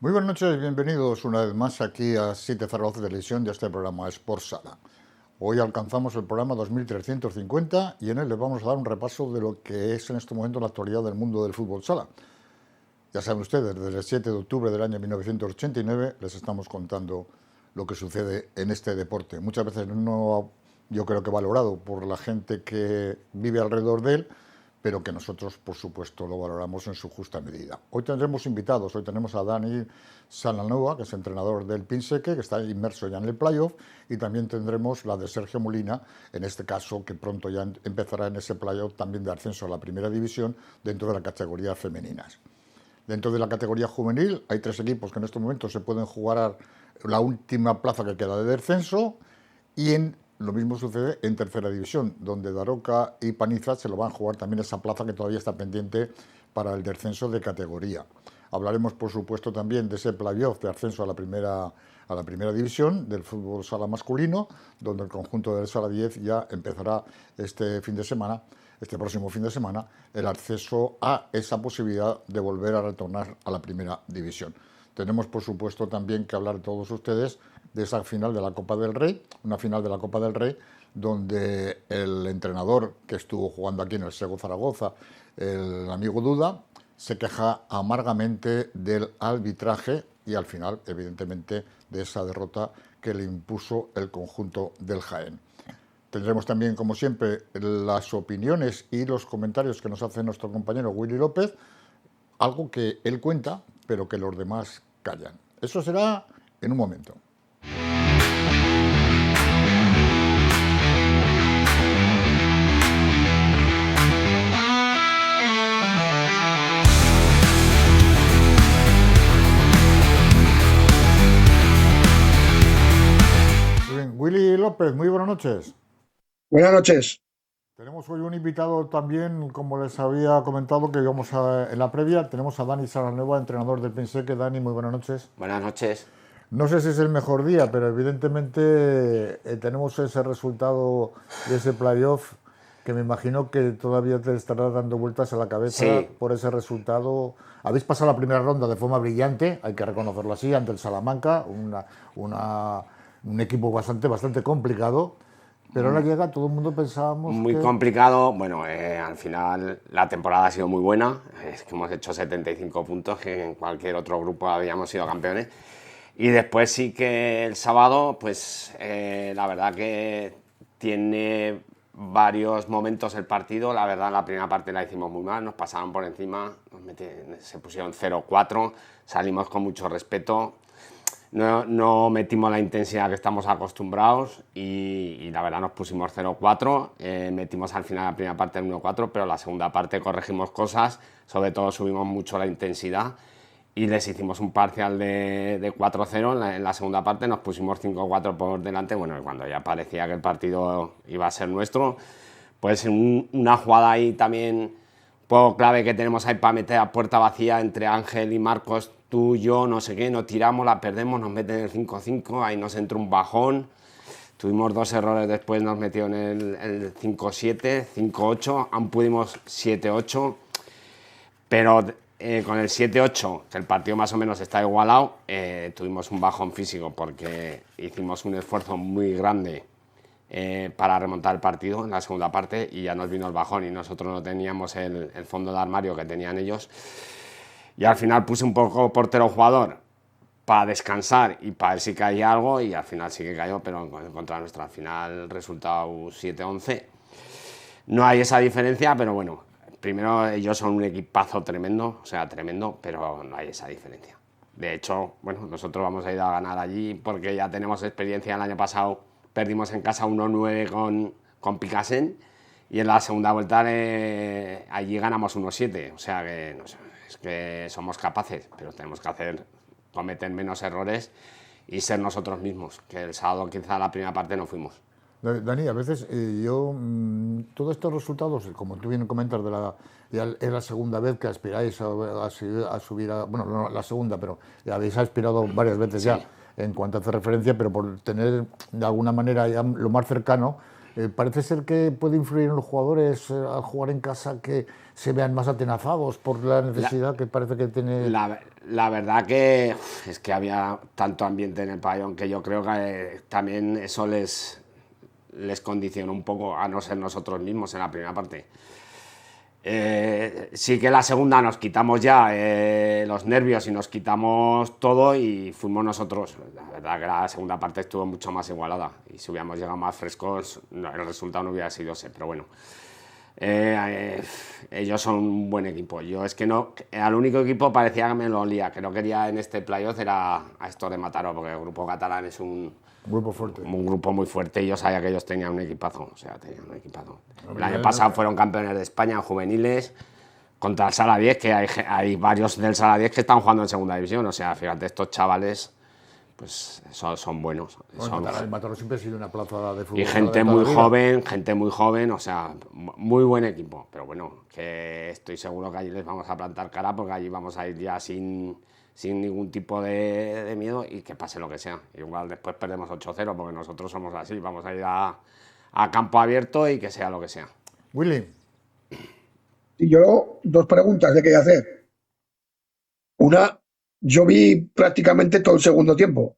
Muy buenas noches, bienvenidos una vez más aquí a 7 Zaragoza Televisión de este programa Sport Sala. Hoy alcanzamos el programa 2350 y en él les vamos a dar un repaso de lo que es en este momento la actualidad del mundo del fútbol sala. Ya saben ustedes, desde el 7 de octubre del año 1989 les estamos contando lo que sucede en este deporte. Muchas veces no, yo creo que valorado por la gente que vive alrededor de él, pero que nosotros, por supuesto, lo valoramos en su justa medida. Hoy tendremos invitados, hoy tenemos a Dani Sananova, que es entrenador del Pinseque, que está inmerso ya en el playoff, y también tendremos la de Sergio Molina, en este caso, que pronto ya empezará en ese playoff también de ascenso a la primera división dentro de la categoría femeninas. Dentro de la categoría juvenil hay 3 equipos que en estos momentos se pueden jugar a la última plaza que queda de descenso y lo mismo sucede en tercera división, donde Daroca y Paniza se lo van a jugar también esa plaza que todavía está pendiente para el descenso de categoría. Hablaremos, por supuesto, también de ese playoff de ascenso a la primera división del fútbol sala masculino, donde el conjunto del Sala 10 ya empezará este próximo fin de semana, el acceso a esa posibilidad de volver a retornar a la primera división. Tenemos, por supuesto, también que hablar todos ustedes de esa final de la Copa del Rey, una final de la Copa del Rey donde el entrenador que estuvo jugando aquí en el Sego Zaragoza, el amigo Duda, se queja amargamente del arbitraje y al final, evidentemente, de esa derrota que le impuso el conjunto del Jaén. Tendremos también, como siempre, las opiniones y los comentarios que nos hace nuestro compañero Willy López, algo que él cuenta, pero que los demás callan. Eso será en un momento. Bien, Willy López, muy buenas noches. Buenas noches. Tenemos hoy un invitado también, como les había comentado, que íbamos en la previa. Tenemos a Dani Sananova, entrenador del Pinseque. Dani, muy buenas noches. Buenas noches. No sé si es el mejor día, pero evidentemente tenemos ese resultado de ese playoff que me imagino que todavía te estará dando vueltas a la cabeza Sí. por ese resultado. Habéis pasado la primera ronda de forma brillante, hay que reconocerlo así, ante el Salamanca, un equipo bastante complicado. Pero ahora llega, todo el mundo pensábamos Muy que... complicado. Bueno, al final la temporada ha sido muy buena. Es que hemos hecho 75 puntos, que en cualquier otro grupo habíamos sido campeones. Y después sí que el sábado, pues la verdad que tiene varios momentos el partido. La verdad, la primera parte la hicimos muy mal, nos pasaron por encima, se pusieron 0-4, salimos con mucho respeto. No metimos la intensidad que estamos acostumbrados y la verdad nos pusimos 0-4, metimos al final la primera parte el 1-4, pero la segunda parte corregimos cosas, sobre todo subimos mucho la intensidad y les hicimos un parcial de 4-0 en la segunda parte, nos pusimos 5-4 por delante, bueno, y cuando ya parecía que el partido iba a ser nuestro, pues una jugada ahí también poco clave que tenemos ahí para meter a puerta vacía entre Ángel y Marcos, tú, yo, no sé qué, nos tiramos, la perdemos, nos meten el 5-5, ahí nos entra un bajón, tuvimos 2 errores después, nos metió en el 5-7, 5-8, aún pudimos 7-8, pero con el 7-8, que el partido más o menos está igualado, tuvimos un bajón físico porque hicimos un esfuerzo muy grande para remontar el partido en la segunda parte y ya nos vino el bajón y nosotros no teníamos el fondo de armario que tenían ellos. Y al final puse un poco portero jugador para descansar y para ver si caía algo y al final sí que cayó, pero en contra nuestra. Al final el resultado 7-11. No hay esa diferencia, pero bueno, primero ellos son un equipazo tremendo, o sea, tremendo, pero no hay esa diferencia. De hecho, bueno, nosotros vamos a ir a ganar allí porque ya tenemos experiencia. El año pasado perdimos en casa 1-9 con Picasen y en la segunda vuelta allí ganamos 1-7, o sea que no sé, es que somos capaces, pero tenemos que cometer menos errores y ser nosotros mismos, que el sábado quizá la primera parte no fuimos. Dani, a veces todos estos resultados, como tú bien comentas, ya es la segunda vez que aspiráis a subir, bueno, no la segunda, pero ya habéis aspirado varias veces ya en cuanto hace referencia, pero por tener de alguna manera ya lo más cercano, Parece ser que puede influir en los jugadores al jugar en casa, que se vean más atenazados por la necesidad que parece que tiene. La verdad que es que había tanto ambiente en el pabellón que yo creo que también eso les condicionó un poco a no ser nosotros mismos en la primera parte. Sí que la segunda nos quitamos ya los nervios y nos quitamos todo y fuimos nosotros. La verdad que la segunda parte estuvo mucho más igualada y si hubiéramos llegado más frescos el resultado no hubiera sido ese, pero bueno. Ellos son un buen equipo. Yo es que no, al único equipo parecía que me lo olía, que no quería en este playoff era a estos de Mataró, porque el grupo catalán es un Grupo fuerte. Un grupo muy fuerte y yo sabía que ellos tenían un equipazo, o sea, tenían un equipazo. El año pasado fueron campeones de España en juveniles contra el Sala 10, que hay varios del Sala 10 que están jugando en segunda división, o sea, fíjate, estos chavales pues son buenos. Bueno, el Mataró siempre ha sido una plaza de fútbol. Y gente muy joven, o sea, muy buen equipo. Pero bueno, que estoy seguro que allí les vamos a plantar cara porque allí vamos a ir ya sin ningún tipo de miedo y que pase lo que sea. Igual después perdemos 8-0 porque nosotros somos así, vamos a ir a campo abierto y que sea lo que sea. Willy. Y yo, dos preguntas le quería hacer. Una, yo vi prácticamente todo el segundo tiempo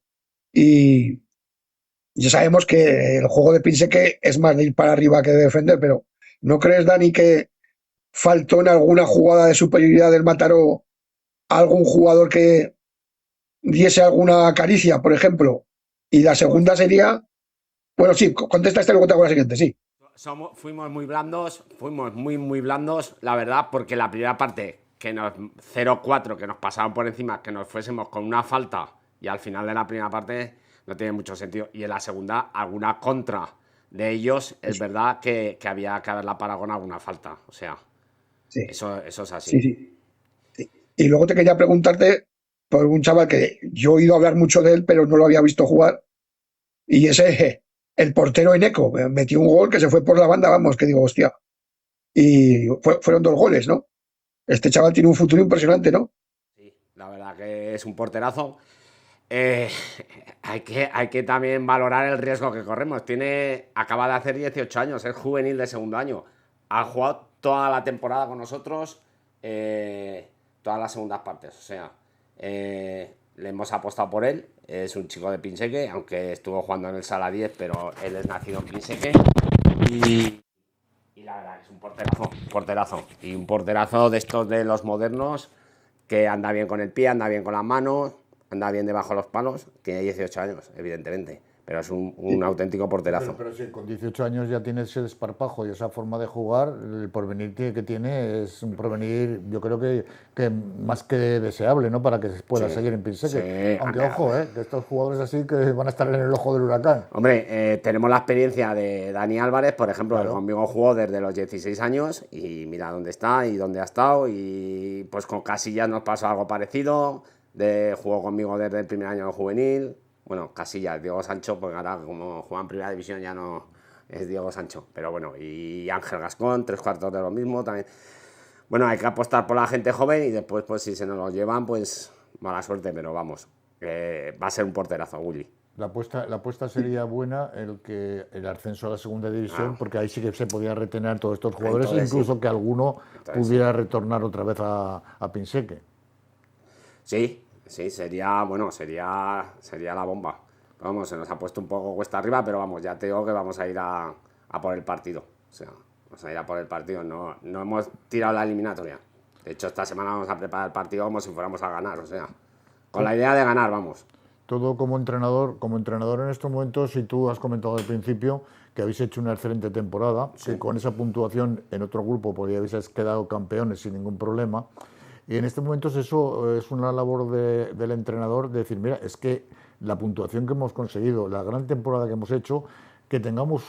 y ya sabemos que el juego de Pinseque es más de ir para arriba que de defender, pero ¿no crees, Dani, que faltó en alguna jugada de superioridad del Mataró algún jugador que diese alguna caricia, por ejemplo? Y la segunda sería, bueno, sí, contesta esta y luego te hago la siguiente, sí. Fuimos muy blandos, la verdad, porque la primera parte, que nos 0-4, que nos pasaban por encima, que nos fuésemos con una falta y al final de la primera parte no tiene mucho sentido. Y en la segunda, alguna contra de ellos, es verdad que había que haberla parado con alguna falta. O sea, Sí, eso es así. sí. Y luego te quería preguntarte por un chaval que yo he oído hablar mucho de él, pero no lo había visto jugar. Y ese, el portero Eneco, metió un gol que se fue por la banda, vamos, que digo, hostia. Y fueron 2 goles, ¿no? Este chaval tiene un futuro impresionante, ¿no? Sí, la verdad que es un porterazo. Hay que también valorar el riesgo que corremos. Acaba de hacer 18 años, es juvenil de segundo año. Ha jugado toda la temporada con nosotros, todas las segundas partes. O sea, le hemos apostado por él. Es un chico de Pinseque, aunque estuvo jugando en el Sala 10, pero él es nacido en Pinseque. Y la verdad que es un porterazo. Y un porterazo de estos de los modernos, que anda bien con el pie, anda bien con las manos, anda bien debajo de los palos. Tiene 18 años, evidentemente, pero es un auténtico porterazo. Pero sí, con 18 años ya tiene ese desparpajo y esa forma de jugar, el porvenir que tiene es un porvenir, yo creo que más que deseable, ¿no? Para que se pueda seguir en Pinseque. Aunque, ojo, que estos jugadores así que van a estar en el ojo del huracán. Hombre, tenemos la experiencia de Dani Álvarez, por ejemplo, que conmigo jugó desde los 16 años y mira dónde está y dónde ha estado. Y pues con Casillas nos pasó algo parecido. Jugó conmigo desde el primer año de juvenil. Bueno, Casillas, Diego Sancho, porque ahora como juega en primera división ya no es Diego Sancho. Pero bueno, y Ángel Gascón, 3/4 de lo mismo también. Bueno, hay que apostar por la gente joven y después, pues si se nos lo llevan, pues mala suerte, pero vamos, va a ser un porterazo, Willy. La apuesta sería buena el ascenso a la segunda división, porque ahí sí que se podía retener todos estos jugadores, entonces, incluso que alguno pudiera retornar otra vez a Pinseque. Sí, sería la bomba. Vamos, se nos ha puesto un poco cuesta arriba, pero vamos, ya te digo que vamos a ir a por el partido. O sea, vamos a ir a por el partido. No hemos tirado la eliminatoria. De hecho, esta semana vamos a preparar el partido como si fuéramos a ganar. O sea, con la idea de ganar, vamos. Todo como entrenador en estos momentos, y tú has comentado al principio que habéis hecho una excelente temporada, que con esa puntuación en otro grupo podríais haber quedado campeones sin ningún problema. Y en estos momentos eso es una labor del entrenador de decir, mira, es que la puntuación que hemos conseguido, la gran temporada que hemos hecho, que tengamos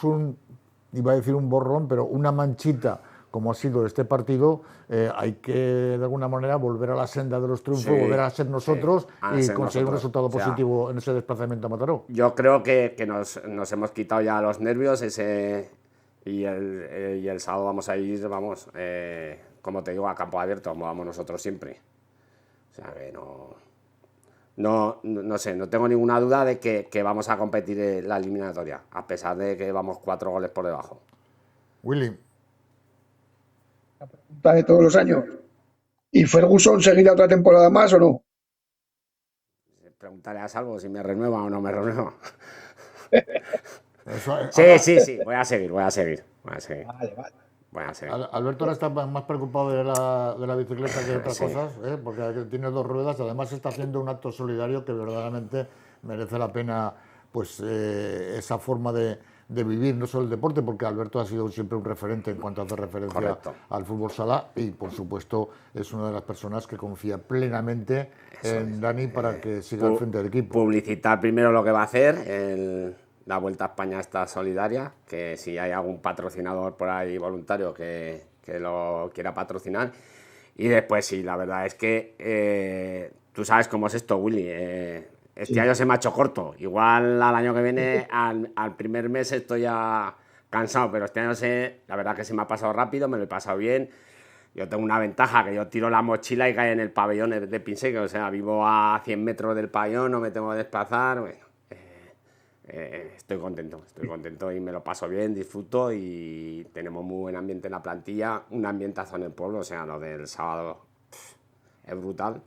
iba a decir un borrón, pero una manchita como ha sido este partido, hay que de alguna manera volver a la senda de los triunfos, volver a ser nosotros y conseguir un resultado positivo en ese desplazamiento a Mataró. Yo creo que nos hemos quitado ya los nervios y el sábado vamos a ir, como te digo, a campo abierto, como vamos nosotros siempre. O sea que no sé, no tengo ninguna duda de que vamos a competir en la eliminatoria, a pesar de que vamos 4 goles por debajo. Willy, La pregunta de todos los años. ¿Y Ferguson seguirá otra temporada más o no? Preguntaré a Salvo si me renueva o no me renueva. eso, Sí, voy a seguir. Vale, vale. Voy a seguir. Alberto ahora está más preocupado de la bicicleta que de otras cosas, porque tiene 2 ruedas, además está haciendo un acto solidario que verdaderamente merece la pena, pues esa forma de vivir, no solo el deporte, porque Alberto ha sido siempre un referente en cuanto hace referencia Correcto. al fútbol sala y por supuesto es una de las personas que confía plenamente en Dani para que siga al frente del equipo. Publicitar primero lo que va a hacer, la Vuelta a España está solidaria, que si hay algún patrocinador por ahí voluntario que lo quiera patrocinar. Y después sí, la verdad es que tú sabes cómo es esto, Willy. Este año se me ha hecho corto. Igual al año que viene, al primer mes estoy ya cansado, pero este año la verdad que se me ha pasado rápido, me lo he pasado bien. Yo tengo una ventaja, que yo tiro la mochila y cae en el pabellón de Pinseque, o sea, vivo a 100 metros del pabellón, no me tengo que desplazar. Bueno, estoy contento y me lo paso bien, disfruto y tenemos muy buen ambiente en la plantilla, un ambientazo en el pueblo, o sea, lo del sábado es brutal.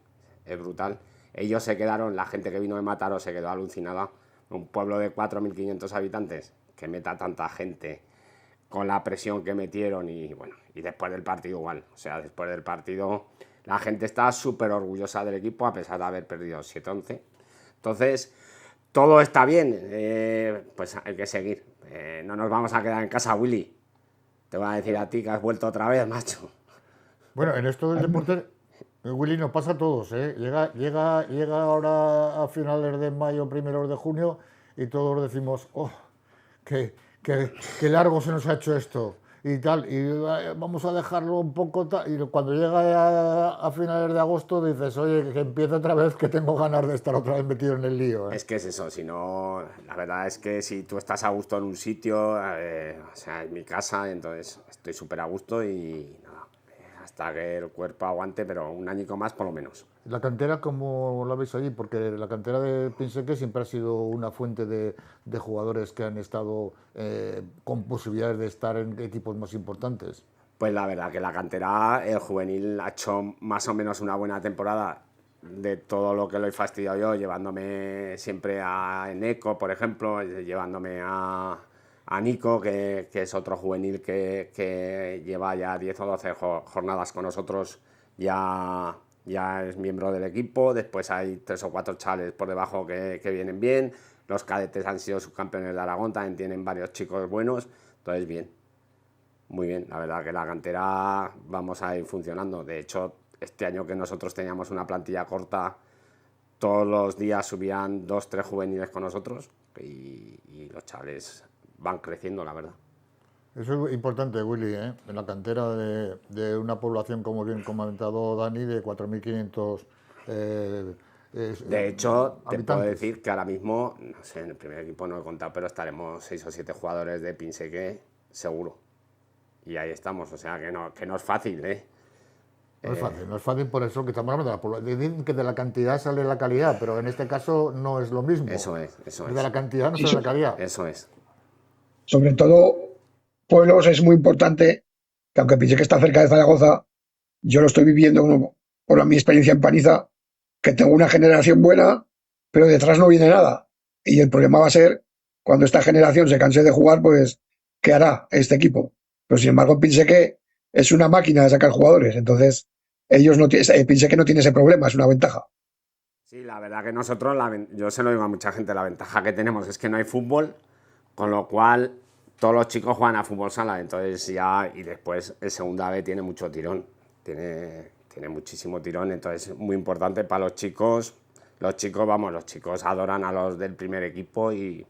Ellos se quedaron, la gente que vino de Mataró se quedó alucinada. Un pueblo de 4.500 habitantes, que meta tanta gente, con la presión que metieron y bueno, y después del partido igual. O sea, después del partido la gente está súper orgullosa del equipo a pesar de haber perdido 7-11. Entonces, todo está bien, pues hay que seguir. No nos vamos a quedar en casa, Willy. Te voy a decir a ti que has vuelto otra vez, macho. Bueno, en esto del deporte, Willy, nos pasa a todos, ¿eh? Llega ahora a finales de mayo, primeros de junio, y todos decimos, oh, qué largo se nos ha hecho esto, y tal, y vamos a dejarlo un poco, y cuando llega a finales de agosto dices, oye, que empiece otra vez, que tengo ganas de estar otra vez metido en el lío, ¿eh? Es que es eso, si no, la verdad es que si tú estás a gusto en un sitio, o sea, en mi casa, entonces estoy súper a gusto y nada, hasta que el cuerpo aguante, pero un añico más por lo menos. La cantera, ¿cómo la veis allí? Porque la cantera de Pinseque siempre ha sido una fuente de jugadores que han estado con posibilidades de estar en equipos más importantes. Pues la verdad que la cantera, el juvenil ha hecho más o menos una buena temporada de todo lo que lo he fastidiado yo, llevándome siempre a Eneco, por ejemplo, llevándome a Nico, que es otro juvenil que lleva ya 10 o 12 jornadas con nosotros, ya es miembro del equipo. Después hay 3 o 4 chavales por debajo que vienen bien. Los cadetes han sido subcampeones de Aragón, también tienen varios chicos buenos, entonces bien. Muy bien, la verdad que la cantera vamos a ir funcionando. De hecho, este año que nosotros teníamos una plantilla corta, todos los días subían 2-3 juveniles con nosotros y los chavales van creciendo, la verdad. Eso es importante, Willy, ¿eh? En la cantera de una población, como bien comentado Dani, de 4.500 De hecho, te puedo habitantes. decir que ahora mismo, no sé, en el primer equipo no he contado, pero estaremos 6 o 7 jugadores de Pinseque, seguro. Y ahí estamos, o sea que no es fácil, ¿eh? No es fácil por eso que estamos hablando de la población. Dicen que de la cantidad sale la calidad, pero en este caso no es lo mismo. Eso es. De la cantidad no sale la calidad. Eso es. Sobre todo, pueblos es muy importante, que aunque piense que está cerca de Zaragoza, yo lo estoy viviendo por mi experiencia en Paniza, que tengo una generación buena, pero detrás no viene nada. Y el problema va a ser cuando esta generación se canse de jugar, pues, ¿qué hará este equipo? Pero sin embargo, piense que es una máquina de sacar jugadores. Entonces, ellos no piense que no tiene ese problema, es una ventaja. Sí, la verdad que nosotros, yo se lo digo a mucha gente, la ventaja que tenemos es que no hay fútbol, con lo cual todos los chicos juegan a fútbol sala, entonces ya, y después el segunda B tiene mucho tirón, tiene muchísimo tirón, entonces es muy importante para los chicos. Los chicos adoran a los del primer equipo y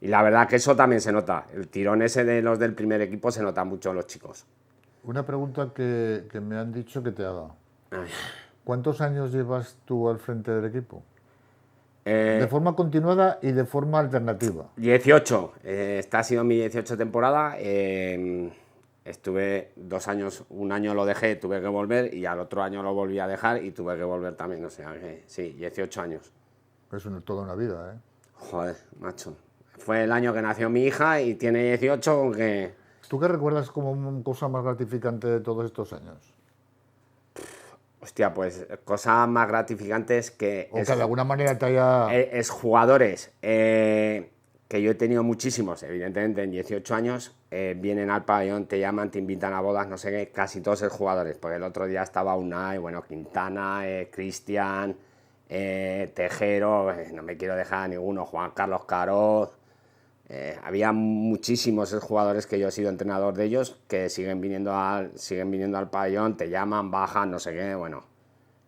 la verdad que eso también se nota, el tirón ese de los del primer equipo se nota mucho en los chicos. Una pregunta que me han dicho que te haga. Ay. ¿Cuántos años llevas tú al frente del equipo? Eh, De forma continuada y de forma alternativa. 18, esta ha sido mi 18 temporada, estuve 2 años, un año lo dejé, tuve que volver y al otro año lo volví a dejar y tuve que volver también, o sea que sí, 18 años. Es toda una vida, ¿eh? Joder, macho. Fue el año que nació mi hija y tiene 18, aunque... ¿Tú qué recuerdas como cosa más gratificante de todos estos años? Hostia, pues cosas más gratificantes que... O que de alguna manera te haya... Es jugadores que yo he tenido muchísimos, evidentemente en 18 años, vienen al pabellón, te llaman, te invitan a bodas, no sé qué, casi todos es jugadores, porque el otro día estaba Unai, bueno, Quintana, Cristian, Tejero, no me quiero dejar a ninguno, Juan Carlos Caroz, había muchísimos jugadores que yo he sido entrenador de ellos que siguen viniendo al pabellón, te llaman, bajan, no sé qué, bueno,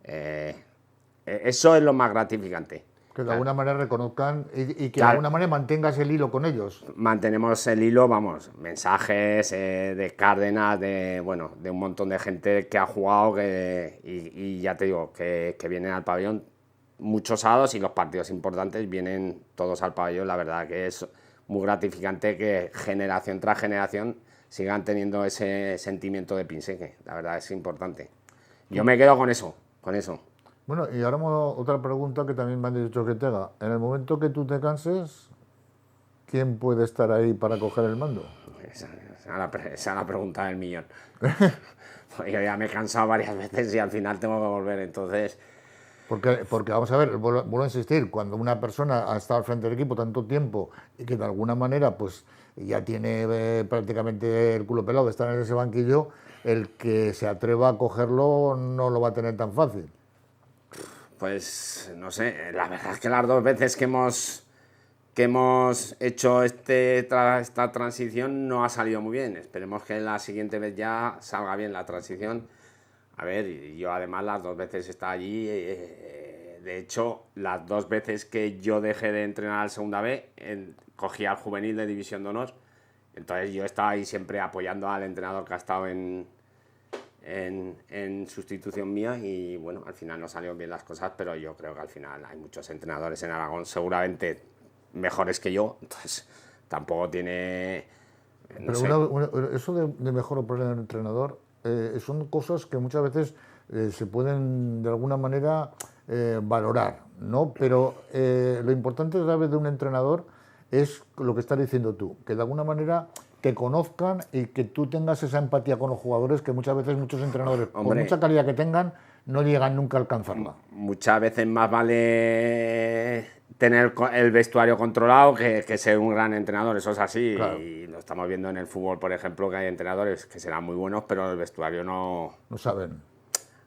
eso es lo más gratificante. Que de alguna manera reconozcan y que Claro. de alguna manera mantengas el hilo con ellos. Mantenemos el hilo, vamos, mensajes de Cárdenas, de un montón de gente que ha jugado y ya te digo, que vienen al pabellón muchos sábados y los partidos importantes vienen todos al pabellón. La verdad que es muy gratificante que generación tras generación sigan teniendo ese sentimiento de Pinseque. La verdad es importante. Yo me quedo con eso, con eso. Bueno, y ahora otra pregunta que también me han dicho que te haga. En el momento que tú te canses, ¿quién puede estar ahí para coger el mando? Esa es la pregunta del millón. Pues yo ya me he cansado varias veces y al final tengo que volver, entonces... Porque vamos a ver, vuelvo a insistir, cuando una persona ha estado al frente del equipo tanto tiempo y que de alguna manera pues ya tiene prácticamente el culo pelado de estar en ese banquillo, el que se atreva a cogerlo no lo va a tener tan fácil. Pues no sé, la verdad es que las dos veces que hemos hecho esta transición no ha salido muy bien. Esperemos que la siguiente vez ya salga bien la transición. A ver, y yo además las dos veces he estado allí. De hecho, las dos veces que yo dejé de entrenar al Segunda B, cogí al juvenil de División de Honor. Entonces yo estaba ahí siempre apoyando al entrenador que ha estado en sustitución mía y bueno, al final no salieron bien las cosas, pero yo creo que al final hay muchos entrenadores en Aragón seguramente mejores que yo, entonces tampoco tiene... No sé. Eso de mejor o peor entrenador son cosas que muchas veces se pueden de alguna manera valorar, ¿no? Pero lo importante de un entrenador es lo que estás diciendo tú, que de alguna manera te conozcan y que tú tengas esa empatía con los jugadores que muchas veces muchos entrenadores, por mucha calidad que tengan, no llegan nunca a alcanzarla. Muchas veces más vale tener el vestuario controlado que ser un gran entrenador, eso es así. Claro. Y lo estamos viendo en el fútbol, por ejemplo, que hay entrenadores que serán muy buenos, pero el vestuario no saben.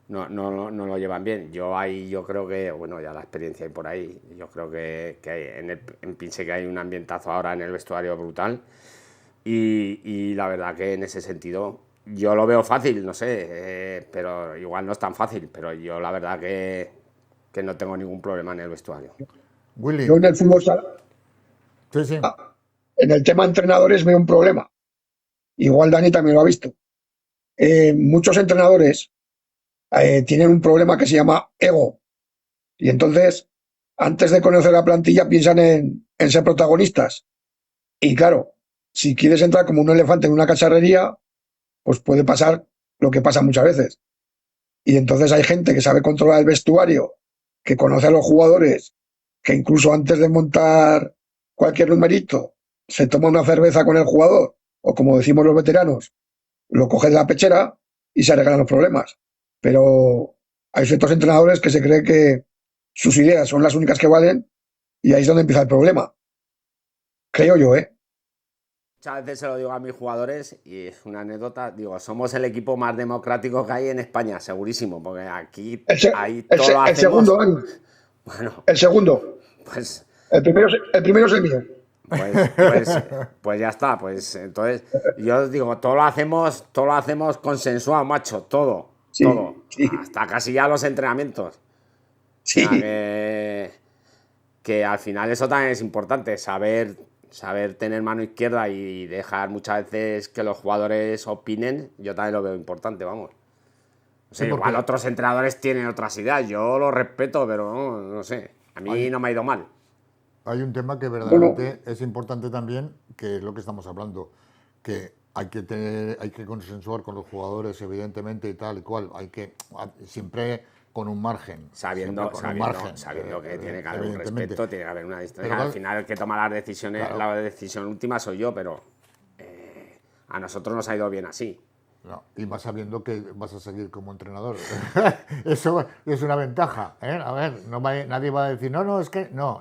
No lo llevan bien. Yo creo que, bueno, ya la experiencia hay por ahí. Yo creo que en Pinseque hay un ambientazo ahora en el vestuario brutal. Y la verdad que en ese sentido yo lo veo fácil, no sé, pero igual no es tan fácil, pero yo la verdad que no tengo ningún problema en el vestuario. Willy. Yo en el fútbol sala, sí. En el tema entrenadores veo un problema. Igual Dani también lo ha visto. Muchos entrenadores tienen un problema que se llama ego. Y entonces, antes de conocer la plantilla, piensan en ser protagonistas. Y claro, si quieres entrar como un elefante en una cacharrería, pues puede pasar lo que pasa muchas veces. Y entonces hay gente que sabe controlar el vestuario, que conoce a los jugadores, que incluso antes de montar cualquier numerito, se toma una cerveza con el jugador, o como decimos los veteranos, lo coge de la pechera y se arreglan los problemas. Pero hay ciertos entrenadores que se creen que sus ideas son las únicas que valen y ahí es donde empieza el problema. Creo yo, ¿eh? Muchas veces se lo digo a mis jugadores y es una anécdota, digo, somos el equipo más democrático que hay en España, segurísimo, porque aquí todo lo hacemos... El segundo, Dani. Bueno, el segundo. Pues... El primero es el mío. Pues ya está, pues entonces yo os digo, todo lo hacemos consensuado, macho, todo, sí, todo, sí. Hasta casi ya los entrenamientos. Sí. O sea, que al final eso también es importante, saber tener mano izquierda y dejar muchas veces que los jugadores opinen, yo también lo veo importante, vamos. O sea, igual otros entrenadores tienen otras ideas, yo lo respeto, pero no sé, a mí no me ha ido mal. Hay un tema que verdaderamente es importante también, que es lo que estamos hablando, que hay que consensuar con los jugadores, evidentemente, y tal y cual. Hay que siempre con un margen. Sabiendo que tiene que haber un respeto, tiene que haber una distancia. Al final el que toma las decisiones, claro, la decisión última soy yo, pero a nosotros nos ha ido bien así. No, y más sabiendo que vas a seguir como entrenador. Eso es una ventaja, ¿eh? A ver, nadie va a decir,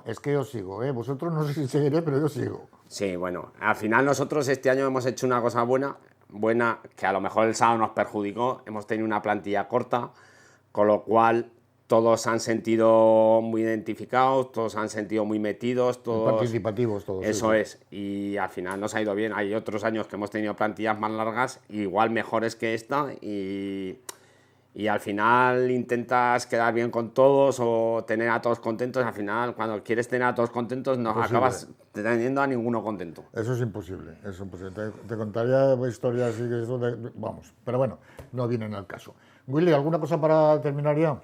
es que yo sigo, ¿eh? Vosotros no sé si seguiré, pero yo sigo. Sí, bueno, al final nosotros este año hemos hecho una cosa buena, que a lo mejor el sábado nos perjudicó. Hemos tenido una plantilla corta, con lo cual todos se han sentido muy identificados, todos se han sentido muy metidos, todos participativos, todos. Eso sí. Es, y al final nos ha ido bien. Hay otros años que hemos tenido plantillas más largas, igual mejores que esta, y al final intentas quedar bien con todos o tener a todos contentos. Al final, cuando quieres tener a todos contentos, no acabas teniendo a ninguno contento. Eso es imposible, Te contaría historias y eso vamos, pero bueno, no vienen al caso. Willy, ¿alguna cosa para terminar ya?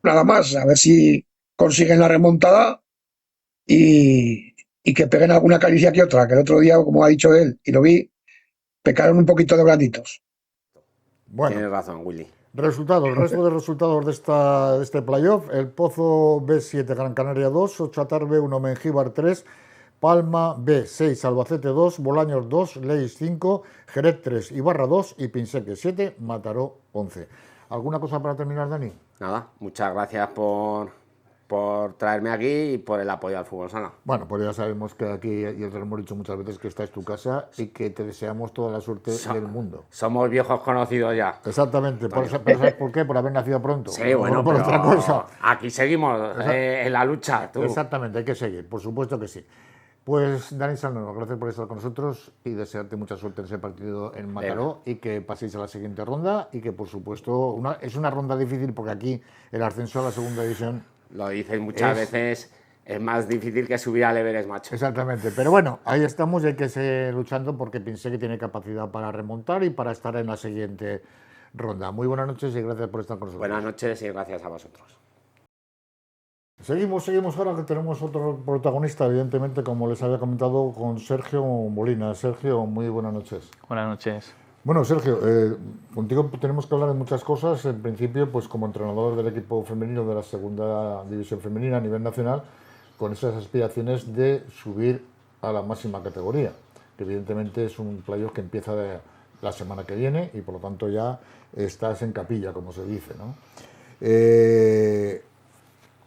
Nada más, a ver si consiguen la remontada y que peguen alguna caricia que otra, que el otro día, como ha dicho él, y lo vi, pecaron un poquito de blanditos. Bueno, tienes razón, Willy. El resto de resultados de este playoff: el Pozo B7, Gran Canaria 2, Ochatar B1, Mengíbar 3, Palma B6, Albacete 2, Bolaños 2, Leis 5, Jerez 3, Ibarra 2 y Pinseque 7, Mataró 11. ¿Alguna cosa para terminar, Dani? Nada, muchas gracias por traerme aquí y por el apoyo al fútbol sala. Bueno, pues ya sabemos que aquí, ya te lo hemos dicho muchas veces, que esta es tu casa y que te deseamos toda la suerte del mundo. Somos viejos conocidos ya. Exactamente, pero ¿sabes por qué? Por haber nacido pronto. Sí, bueno, no por otra cosa. Aquí seguimos en la lucha, tú. Exactamente, hay que seguir, por supuesto que sí. Pues Dani Salmerón, gracias por estar con nosotros y desearte mucha suerte en ese partido en Mataró y que paséis a la siguiente ronda y que, por supuesto, es una ronda difícil porque aquí el ascenso a la segunda división... Lo dices muchas veces, es más difícil que subir al Everest, macho. Exactamente, pero bueno, ahí estamos y hay que seguir luchando porque pensé que tiene capacidad para remontar y para estar en la siguiente ronda. Muy buenas noches y gracias por estar con nosotros. Buenas noches y gracias a vosotros. Seguimos ahora que tenemos otro protagonista, evidentemente, como les había comentado, con Sergio Molina. Sergio, muy buenas noches. Buenas noches. Bueno, Sergio, contigo tenemos que hablar de muchas cosas. En principio, pues como entrenador del equipo femenino de la segunda división femenina a nivel nacional, con esas aspiraciones de subir a la máxima categoría, que evidentemente es un playoff que empieza la semana que viene y por lo tanto ya estás en capilla, como se dice, ¿no?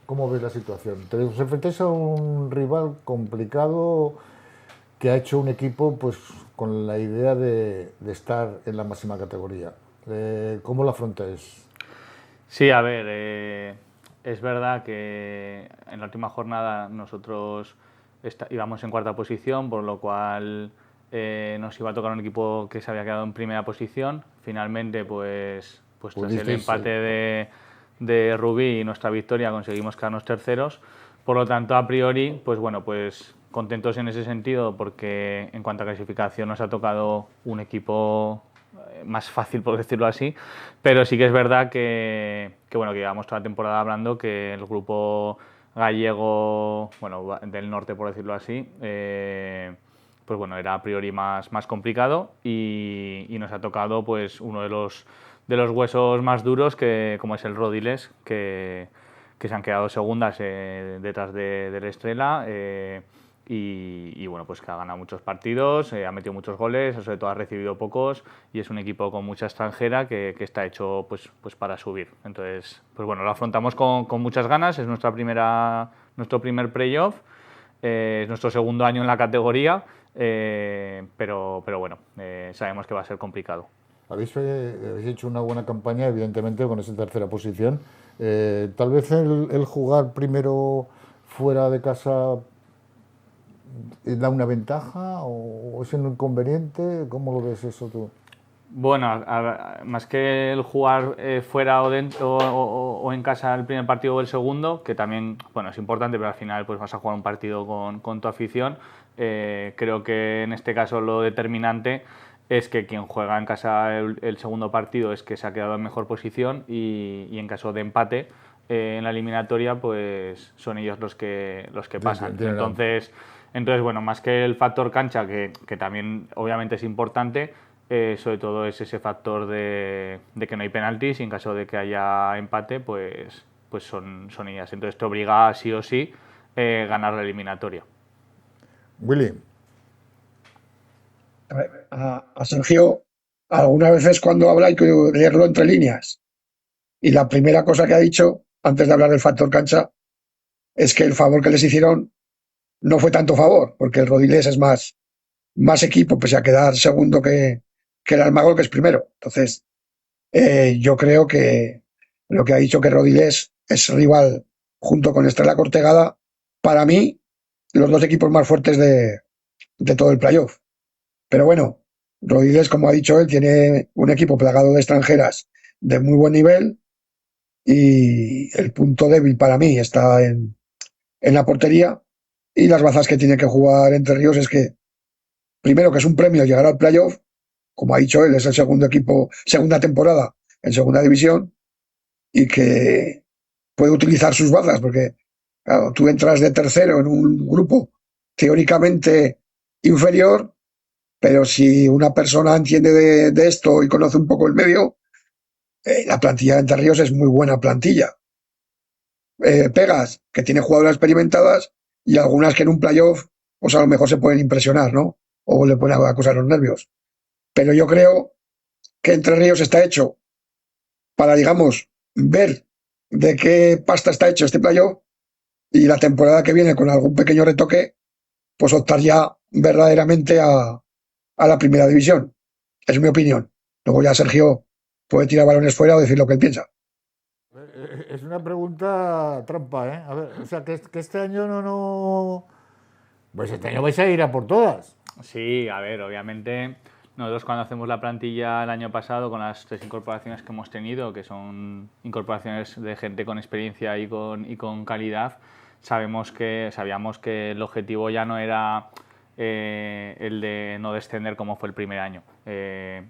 ¿Cómo ves la situación? Os enfrentáis a un rival complicado que ha hecho un equipo pues con la idea de estar en la máxima categoría. ¿Cómo lo afrontáis? Sí, a ver, es verdad que en la última jornada nosotros íbamos en cuarta posición, por lo cual nos iba a tocar un equipo que se había quedado en primera posición. Finalmente, pues tras el empate de Rubí y nuestra victoria conseguimos quedarnos terceros. Por lo tanto, a priori, pues bueno, pues contentos en ese sentido porque en cuanto a clasificación nos ha tocado un equipo más fácil, por decirlo así, pero sí que es verdad que llevamos toda la temporada hablando que el grupo gallego, bueno, del norte, por decirlo así, pues bueno, era a priori más complicado y nos ha tocado pues uno de los huesos más duros, que como es el Rodiles, que se han quedado segundas detrás del Estrela y bueno, pues que ha ganado muchos partidos, ha metido muchos goles, sobre todo ha recibido pocos y es un equipo con mucha extranjera que está hecho pues para subir. Entonces, pues bueno, lo afrontamos con muchas ganas, es nuestro primer playoff, es nuestro segundo año en la categoría, pero bueno, sabemos que va a ser complicado. Habéis hecho una buena campaña, evidentemente, con esa tercera posición. Tal vez el jugar primero fuera de casa da una ventaja o es un inconveniente. ¿Cómo lo ves eso tú? Bueno, más que el jugar fuera o dentro o en casa el primer partido o el segundo, que también bueno, es importante, pero al final pues vas a jugar un partido con tu afición. Creo que en este caso lo determinante es que quien juega en casa el segundo partido es que se ha quedado en mejor posición y en caso de empate en la eliminatoria pues son ellos los que pasan. Entonces bueno, más que el factor cancha, que también obviamente es importante, sobre todo es ese factor de que no hay penaltis y en caso de que haya empate, pues son ellas. Entonces te obliga sí o sí ganar la eliminatoria. Willy. A Sergio, algunas veces cuando habla hay que leerlo entre líneas. Y la primera cosa que ha dicho, antes de hablar del factor cancha, es que el favor que les hicieron no fue tanto favor, porque el Rodilés es más equipo, pese a quedar segundo que el Almagor, que es primero. Entonces, yo creo que lo que ha dicho que Rodilés es rival junto con Estrella Cortegada, para mí, los dos equipos más fuertes de todo el playoff. Pero bueno, Rodilés, como ha dicho él, tiene un equipo plagado de extranjeras de muy buen nivel y el punto débil para mí está en la portería y las bazas que tiene que jugar Entre Ríos es que, primero, que es un premio llegar al playoff, como ha dicho él, es el segundo equipo, segunda temporada en segunda división y que puede utilizar sus bazas porque, claro, tú entras de tercero en un grupo teóricamente inferior, pero si una persona entiende de esto y conoce un poco el medio, la plantilla de Entre Ríos es muy buena plantilla. Pegas, que tiene jugadoras experimentadas y algunas que en un playoff, pues a lo mejor se pueden impresionar, ¿no? O le pueden acusar los nervios. Pero yo creo que Entre Ríos está hecho para, digamos, ver de qué pasta está hecho este playoff y la temporada que viene con algún pequeño retoque, pues optar ya verdaderamente a la primera división. Es mi opinión. Luego ya Sergio puede tirar balones fuera o decir lo que él piensa. Es una pregunta trampa, ¿eh? A ver, o sea, que este año no... Pues este año vais a ir a por todas. Sí, a ver, obviamente nosotros cuando hacemos la plantilla el año pasado con las 3 incorporaciones que hemos tenido, que son incorporaciones de gente con experiencia y con calidad, sabíamos que el objetivo ya no era el de no descender como fue el primer año.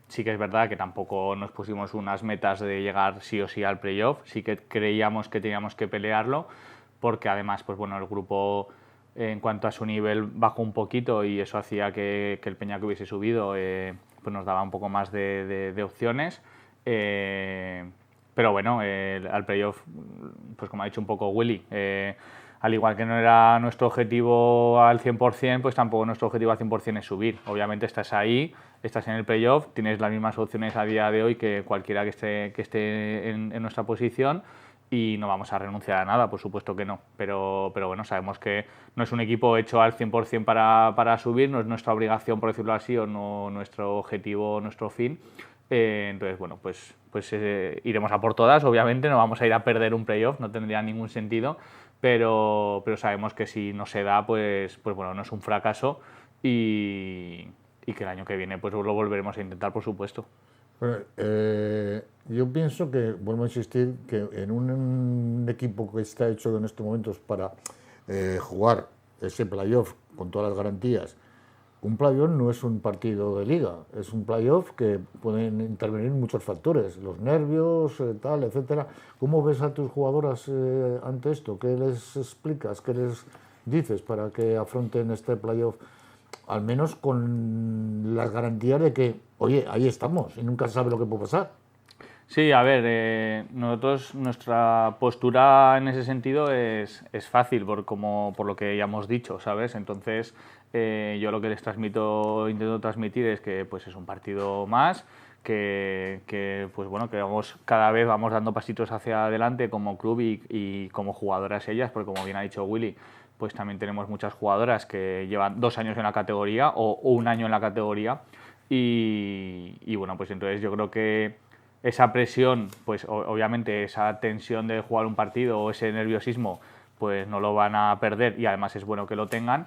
Sí que es verdad que tampoco nos pusimos unas metas de llegar sí o sí al playoff, sí que creíamos que teníamos que pelearlo, porque además, pues bueno, el grupo en cuanto a su nivel bajó un poquito y eso hacía que el Peña que hubiese subido pues nos daba un poco más de opciones. Pero bueno, al playoff, pues como ha dicho un poco Willy, al igual que no era nuestro objetivo al 100%, pues tampoco nuestro objetivo al 100% es subir. Obviamente estás ahí, estás en el playoff, tienes las mismas opciones a día de hoy que cualquiera que esté en nuestra posición y no vamos a renunciar a nada, por supuesto que no. Pero bueno, sabemos que no es un equipo hecho al 100% para subir, no es nuestra obligación, por decirlo así, o no nuestro objetivo, nuestro fin. Entonces, bueno, pues iremos a por todas, obviamente, no vamos a ir a perder un playoff, no tendría ningún sentido, pero sabemos que si no se da, pues bueno, no es un fracaso y que el año que viene pues lo volveremos a intentar, por supuesto. Yo pienso que, vuelvo a insistir, que en un equipo que está hecho en estos momentos para jugar ese playoff con todas las garantías, un playoff no es un partido de liga, es un playoff que pueden intervenir muchos factores, los nervios, tal, etcétera. ¿Cómo ves a tus jugadoras ante esto? ¿Qué les explicas? ¿Qué les dices para que afronten este playoff? Al menos con las garantías de que, oye, ahí estamos y nunca se sabe lo que puede pasar. Sí, a ver, nosotros, nuestra postura en ese sentido es fácil, por lo que ya hemos dicho, ¿sabes? Entonces, yo lo que les intento transmitir es que pues es un partido más, que pues bueno, que cada vez vamos dando pasitos hacia adelante como club y como jugadoras ellas, porque como bien ha dicho Willy, pues también tenemos muchas jugadoras que llevan 2 años en la categoría o 1 año en la categoría y bueno, pues entonces yo creo que esa presión, pues obviamente esa tensión de jugar un partido o ese nerviosismo, pues no lo van a perder y además es bueno que lo tengan,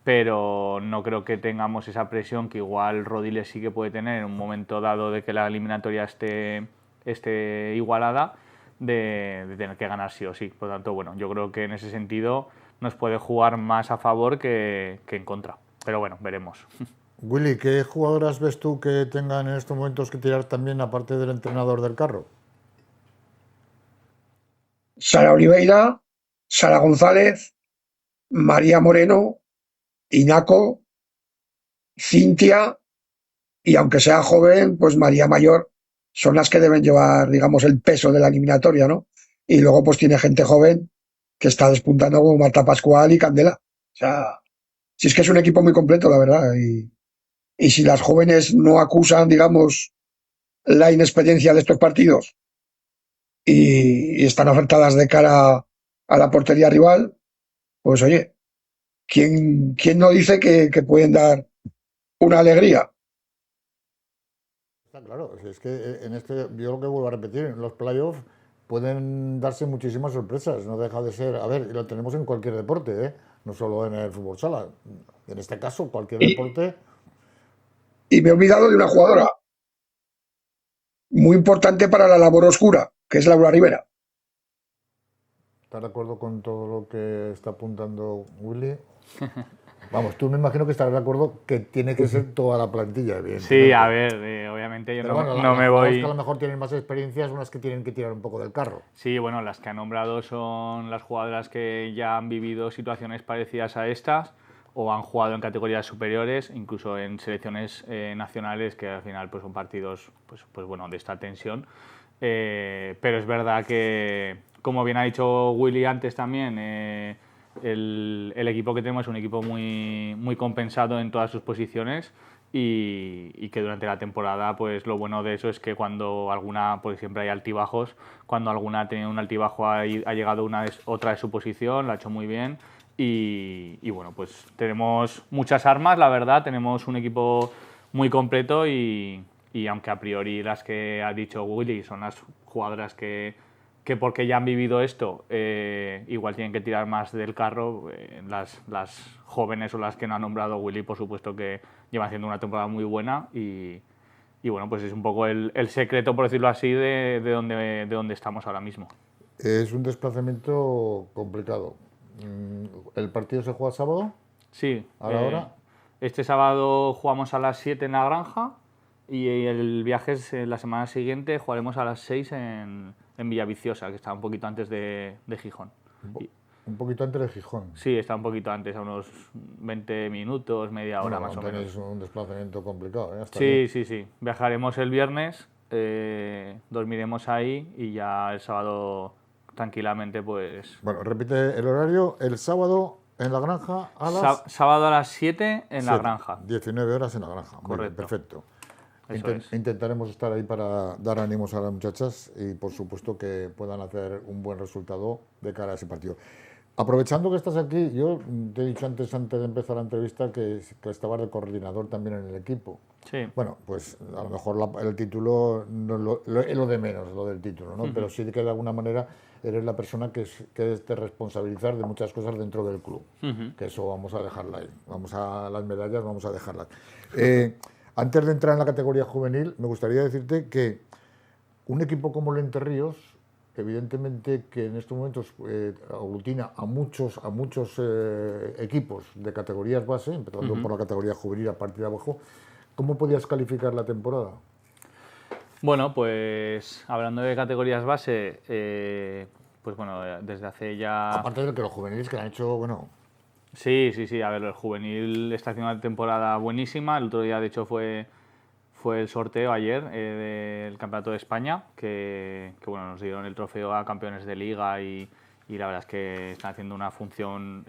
pero no creo que tengamos esa presión que igual Rodiles sí que puede tener en un momento dado de que la eliminatoria esté igualada, de tener que ganar sí o sí. Por lo tanto, bueno, yo creo que en ese sentido nos puede jugar más a favor que en contra. Pero bueno, veremos. Willy, ¿qué jugadoras ves tú que tengan en estos momentos que tirar también aparte del entrenador del carro? Sara Oliveira, Sara González, María Moreno, Inaco, Cintia y aunque sea joven, pues María Mayor son las que deben llevar, digamos, el peso de la eliminatoria, ¿no? Y luego pues tiene gente joven que está despuntando como Marta Pascual y Candela. O sea, si es que es un equipo muy completo, la verdad. Y si las jóvenes no acusan, digamos, la inexperiencia de estos partidos y están afectadas de cara a la portería rival, pues oye, ¿quién no dice que pueden dar una alegría? Está claro, si es que en yo lo que vuelvo a repetir, en los playoffs pueden darse muchísimas sorpresas, no deja de ser, a ver, y lo tenemos en cualquier deporte, ¿eh? No solo en el fútbol sala, en este caso cualquier Y, deporte. y me he olvidado de una jugadora muy importante para la labor oscura, que es Laura Rivera. ¿Estás de acuerdo con todo lo que está apuntando Willy? Vamos, tú me imagino que estarás de acuerdo que tiene que ser toda la plantilla, evidentemente. Sí, a ver, obviamente yo Pero no, bueno, no me las jugadoras que a voy... lo mejor tienen más experiencia son las que tienen que tirar un poco del carro. Sí, bueno, las que ha nombrado son las jugadoras que ya han vivido situaciones parecidas a estas o han jugado en categorías superiores, incluso en selecciones nacionales que al final pues son partidos pues bueno, de esta tensión. Pero es verdad que, como bien ha dicho Willy antes también, el equipo que tenemos es un equipo muy compensado en todas sus posiciones y que durante la temporada pues lo bueno de eso es que cuando alguna, pues siempre hay altibajos, cuando alguna ha tenido un altibajo ha llegado otra de su posición, la ha hecho muy bien y bueno, pues tenemos muchas armas, la verdad, tenemos un equipo muy completo y aunque a priori las que ha dicho Willy son las jugadoras que porque ya han vivido esto, igual tienen que tirar más del carro. Las jóvenes o las que no ha nombrado Willy, por supuesto que llevan haciendo una temporada muy buena y bueno, pues es un poco el secreto, por decirlo así, de donde estamos ahora mismo. Es un desplazamiento complicado. ¿El partido se juega sábado? Sí, ¿A la hora? este sábado jugamos a las 7 en la granja y el viaje es la semana siguiente, jugaremos a las 6 en Villaviciosa, que está un poquito antes de Gijón. Un poquito antes de Gijón. Sí, está un poquito antes, a unos 20 minutos, media hora Bueno, más o tenéis menos. un desplazamiento complicado, ¿eh? Hasta Sí, allí. sí, sí. Viajaremos el viernes, dormiremos ahí y ya el sábado tranquilamente pues... Bueno, repite el horario. El sábado en la granja a las Sábado a las 7 en la 7. granja. 19 horas en la granja. Muy bien, Correcto. perfecto. Eso es. Intentaremos estar ahí para dar ánimos a las muchachas y por supuesto que puedan hacer un buen resultado de cara a ese partido. Aprovechando que estás aquí, yo te he dicho antes de empezar la entrevista que estabas de coordinador también en el equipo. Sí. Bueno, pues a lo mejor el título no es lo de menos, lo del título, ¿no? Pero sí que de alguna manera eres la persona que es de responsabilizar de muchas cosas dentro del club. Que eso vamos a dejarla ahí. Vamos a las medallas, vamos a dejarlas. Antes de entrar en la categoría juvenil, me gustaría decirte que un equipo como el Entre Ríos, evidentemente que en estos momentos aglutina a muchos equipos de categorías base, empezando por la categoría juvenil a partir de abajo, ¿cómo podías calificar la temporada? Bueno, pues hablando de categorías base, pues bueno, desde hace ya... Aparte de que los juveniles que han hecho, bueno... Sí, sí, sí, a ver, el juvenil está haciendo una temporada buenísima. El otro día, de hecho, fue el sorteo ayer del Campeonato de España, que bueno, nos dieron el trofeo a campeones de liga y la verdad es que están haciendo una función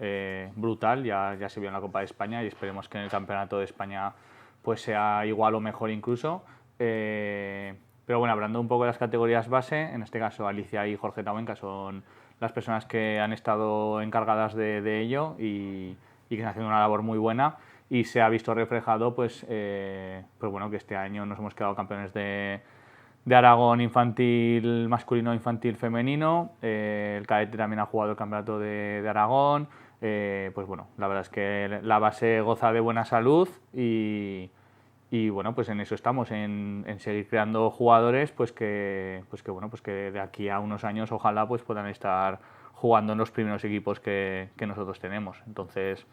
brutal. Ya se vio en la Copa de España y esperemos que en el Campeonato de España pues sea igual o mejor incluso. Pero bueno, hablando un poco de las categorías base, en este caso Alicia y Jorge Tabuenca son las personas que han estado encargadas de ello y que están haciendo una labor muy buena y se ha visto reflejado pues bueno, que este año nos hemos quedado campeones de Aragón infantil masculino, infantil femenino, el cadete también ha jugado el campeonato de Aragón, pues bueno, la verdad es que la base goza de buena salud y bueno, pues en eso estamos, en seguir creando jugadores pues que bueno, pues que de aquí a unos años ojalá pues puedan estar jugando en los primeros equipos que nosotros tenemos. Entonces,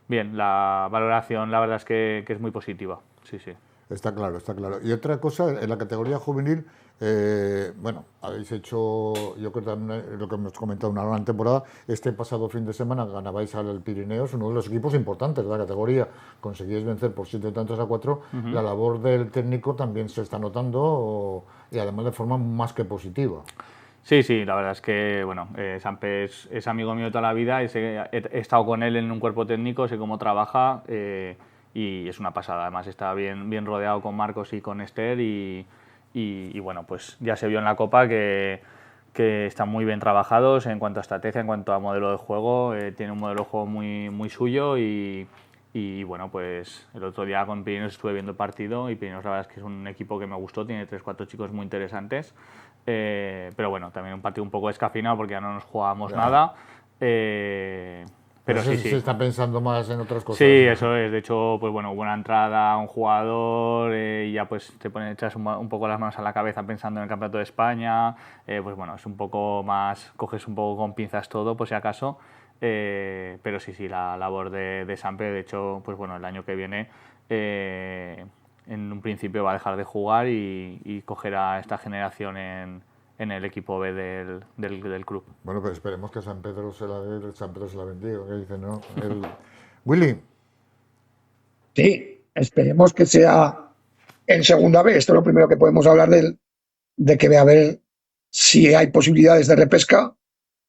bien, la valoración la verdad es que es muy positiva, sí, sí. Está claro, está claro. Y otra cosa, en la categoría juvenil, Bueno, habéis hecho, yo creo también lo que hemos comentado, una gran temporada. Este pasado fin de semana ganabais al Pirineos, uno de los equipos importantes de la categoría. Conseguís vencer por 7 tantos a 4. La labor del técnico también se está notando y además de forma más que positiva. Sí, sí, la verdad es que, bueno, Sampe es amigo mío de toda la vida, he estado con él en un cuerpo técnico, sé cómo trabaja y es una pasada. Además está bien rodeado con Marcos y con Esther y bueno, pues ya se vio en la Copa que están muy bien trabajados en cuanto a estrategia, en cuanto a modelo de juego. Tiene un modelo de juego muy suyo y bueno, pues el otro día con Pirineos estuve viendo el partido y Pirineos la verdad es que es un equipo que me gustó, tiene 3-4 chicos muy interesantes. Pero bueno, también un partido un poco descafeinado porque ya no nos jugábamos nada. Pero sí. Se está pensando más en otras cosas. Sí, eso es. De hecho, pues bueno, buena entrada, un jugador y ya pues echas un poco las manos a la cabeza pensando en el Campeonato de España. Pues bueno, es un poco más, coges un poco con pinzas todo, por si acaso. Pero sí, la labor de Sampe, de hecho, pues bueno, el año que viene en un principio va a dejar de jugar y cogerá esta generación en el equipo B del club. Bueno, pues esperemos que San Pedro se la bendiga, que dice, ¿no? Willy. Sí, esperemos que sea en segunda B. Esto es lo primero que podemos hablar de que vea a ver si hay posibilidades de repesca,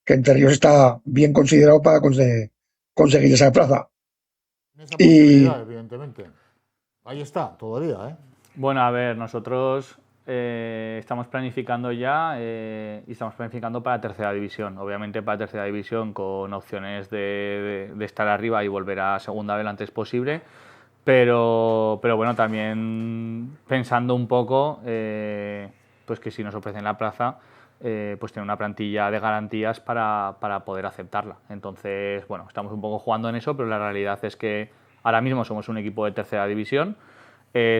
que Entre Ríos está bien considerado para conseguir esa plaza. Esa Y posibilidad, evidentemente. Ahí está, todavía, ¿eh? Bueno, a ver, nosotros estamos planificando ya y estamos planificando para tercera división. Obviamente para tercera división con opciones de estar arriba y volver a segunda vez lo antes posible. Pero bueno, también pensando un poco, pues que si nos ofrecen la plaza, pues tener una plantilla de garantías para poder aceptarla. Entonces, bueno, estamos un poco jugando en eso, pero la realidad es que ahora mismo somos un equipo de tercera división.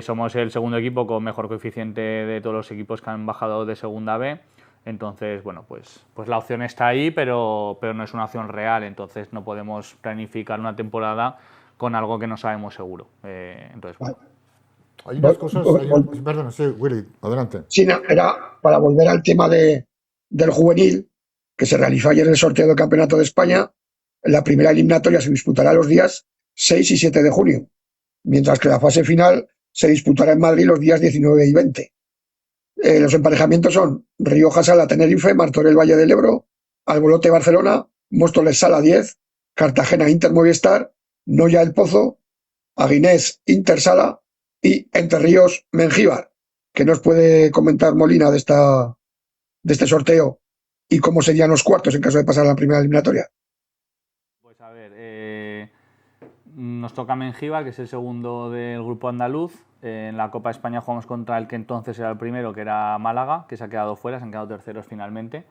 Somos el segundo equipo con mejor coeficiente de todos los equipos que han bajado de segunda B. Entonces, bueno, pues la opción está ahí, pero no es una opción real. Entonces no podemos planificar una temporada con algo que no sabemos seguro. Entonces, bueno. Hay unas cosas... Perdón, sí, Willy, adelante. Sí, no, era para volver al tema del juvenil, que se realizó ayer el sorteo del Campeonato de España. La primera eliminatoria se disputará los días 6 y 7 de junio, mientras que la fase final se disputará en Madrid los días 19 y 20. Los emparejamientos son Rioja Sala Tenerife, Martorell Valle del Ebro, Albolote Barcelona, Móstoles Sala 10, Cartagena Inter Movistar, Noya El Pozo, Aguinés Inter Sala y Entre Ríos Mengíbar. ¿Qué nos puede comentar Molina de este sorteo y cómo serían los cuartos en caso de pasar a la primera eliminatoria? Pues a ver, nos toca Mengíbar, que es el segundo del grupo andaluz. En la Copa de España jugamos contra el que entonces era el primero, que era Málaga, que se ha quedado fuera, se han quedado terceros finalmente.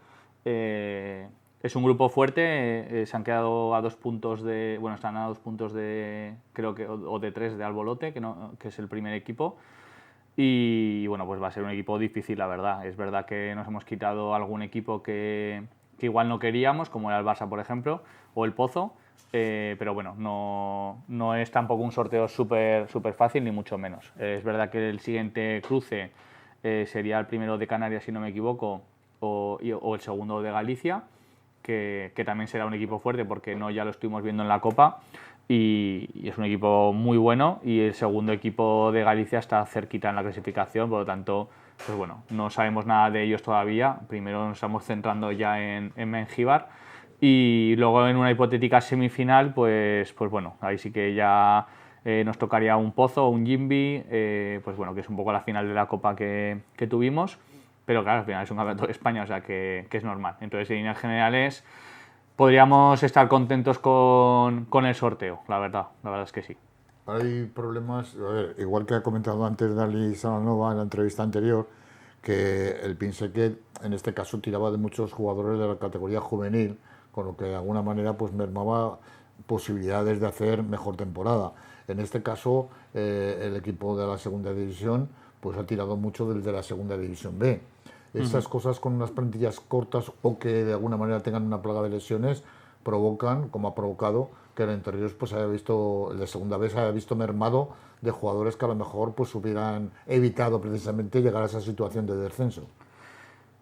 Es un grupo fuerte, se han quedado a 2 puntos de... Bueno, están a 2 puntos de... Creo que... o de 3 de Albolote, que es el primer equipo. Y bueno, pues va a ser un equipo difícil, la verdad. Es verdad que nos hemos quitado algún equipo que igual no queríamos, como era el Barça, por ejemplo, o el Pozo. Pero bueno, no es tampoco un sorteo súper fácil, ni mucho menos. Es verdad que el siguiente cruce sería el primero de Canarias, si no me equivoco, o el segundo de Galicia, que también será un equipo fuerte porque no ya lo estuvimos viendo en la Copa y es un equipo muy bueno, y el segundo equipo de Galicia está cerquita en la clasificación, por lo tanto, pues bueno, no sabemos nada de ellos todavía. Primero nos estamos centrando ya en Mengíbar y luego en una hipotética semifinal, pues bueno, ahí sí que ya nos tocaría un Pozo o un Jimbi, pues bueno, que es un poco la final de la Copa que tuvimos. Pero claro, al final es un campeonato de España, o sea que es normal. Entonces, en líneas generales, podríamos estar contentos con el sorteo, la verdad es que sí. Hay problemas, a ver, igual que ha comentado antes Dali Salanova en la entrevista anterior, que el Pinseket en este caso tiraba de muchos jugadores de la categoría juvenil, con lo que de alguna manera pues mermaba posibilidades de hacer mejor temporada. En este caso, el equipo de la segunda división pues ha tirado mucho desde la segunda división B. Esas cosas con unas plantillas cortas o que de alguna manera tengan una plaga de lesiones provocan, como ha provocado, que el Entre Ríos pues haya visto, el de segunda vez haya visto mermado de jugadores que a lo mejor pues hubieran evitado precisamente llegar a esa situación de descenso.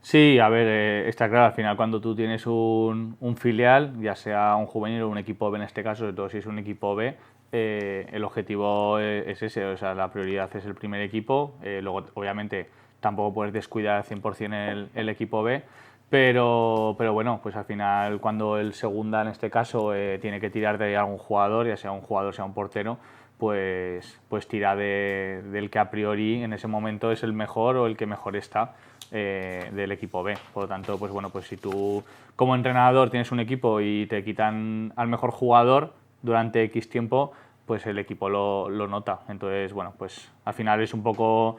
Sí, a ver, está claro, al final cuando tú tienes un filial, ya sea un juvenil o un equipo B en este caso, sobre todo si es un equipo B, el objetivo es ese, o sea, la prioridad es el primer equipo, luego obviamente tampoco puedes descuidar al 100% el equipo B, pero bueno, pues al final cuando el segunda en este caso tiene que tirar de algún jugador, ya sea un jugador, sea un portero, pues tira del que a priori en ese momento es el mejor o el que mejor está del equipo B. Por lo tanto, pues bueno, pues si tú como entrenador tienes un equipo y te quitan al mejor jugador durante X tiempo, pues el equipo lo nota. Entonces, bueno, pues al final es un poco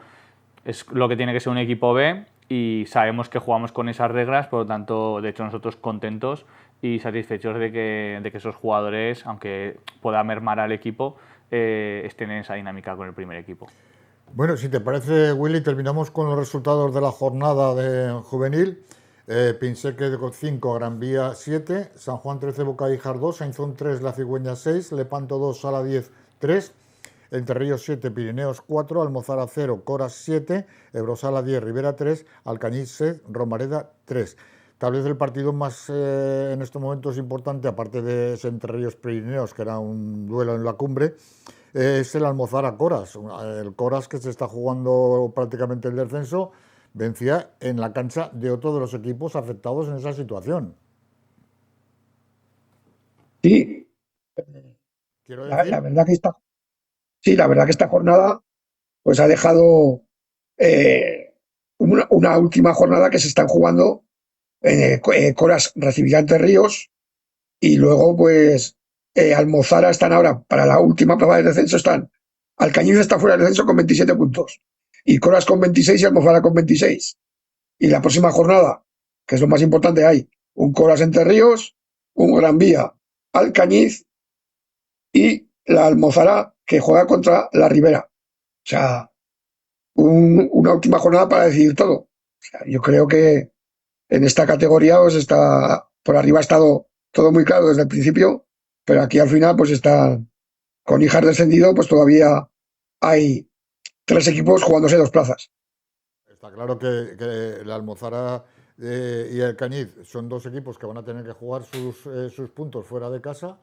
es lo que tiene que ser un equipo B y sabemos que jugamos con esas reglas, por lo tanto, de hecho nosotros contentos y satisfechos de que esos jugadores, aunque pueda mermar al equipo, estén en esa dinámica con el primer equipo. Bueno, si te parece, Willy, terminamos con los resultados de la jornada de juvenil. Pinseque 5, Gran Vía 7, San Juan 13, Bocaíjar 2, Sainzón 3, La Cigüeña 6, Lepanto 2, Sala 10, 3, Entre Ríos 7, Pirineos 4, Almozara 0, Coras 7, Ebrosala 10, Rivera 3, Alcañiz 6, Romareda 3. Tal vez el partido más en estos momentos importante, aparte de ese Entre Ríos Pirineos, que era un duelo en la cumbre, es el Almozara Coras. El Coras, que se está jugando prácticamente el descenso, vencía en la cancha de otro de los equipos afectados en esa situación. Sí, Quiero la decir, verdad que sí, la verdad que esta jornada pues ha dejado una última jornada que se están jugando. Coras recibirá Entre Ríos y luego pues Almozara están ahora para la última plaza de descenso, están Alcañiz está fuera del descenso con 27 puntos y Coras con 26 y Almozara con 26. Y la próxima jornada, que es lo más importante, hay un Coras Entre Ríos, un Gran Vía Alcañiz y la Almozara que juega contra la Ribera. O sea, una última jornada para decidir todo. O sea, yo creo que en esta categoría pues está por arriba ha estado todo muy claro desde el principio, pero aquí al final pues está con Ijar descendido, pues todavía hay tres equipos jugándose dos plazas. está claro que la Almozara y el Cañiz son dos equipos que van a tener que jugar sus puntos fuera de casa.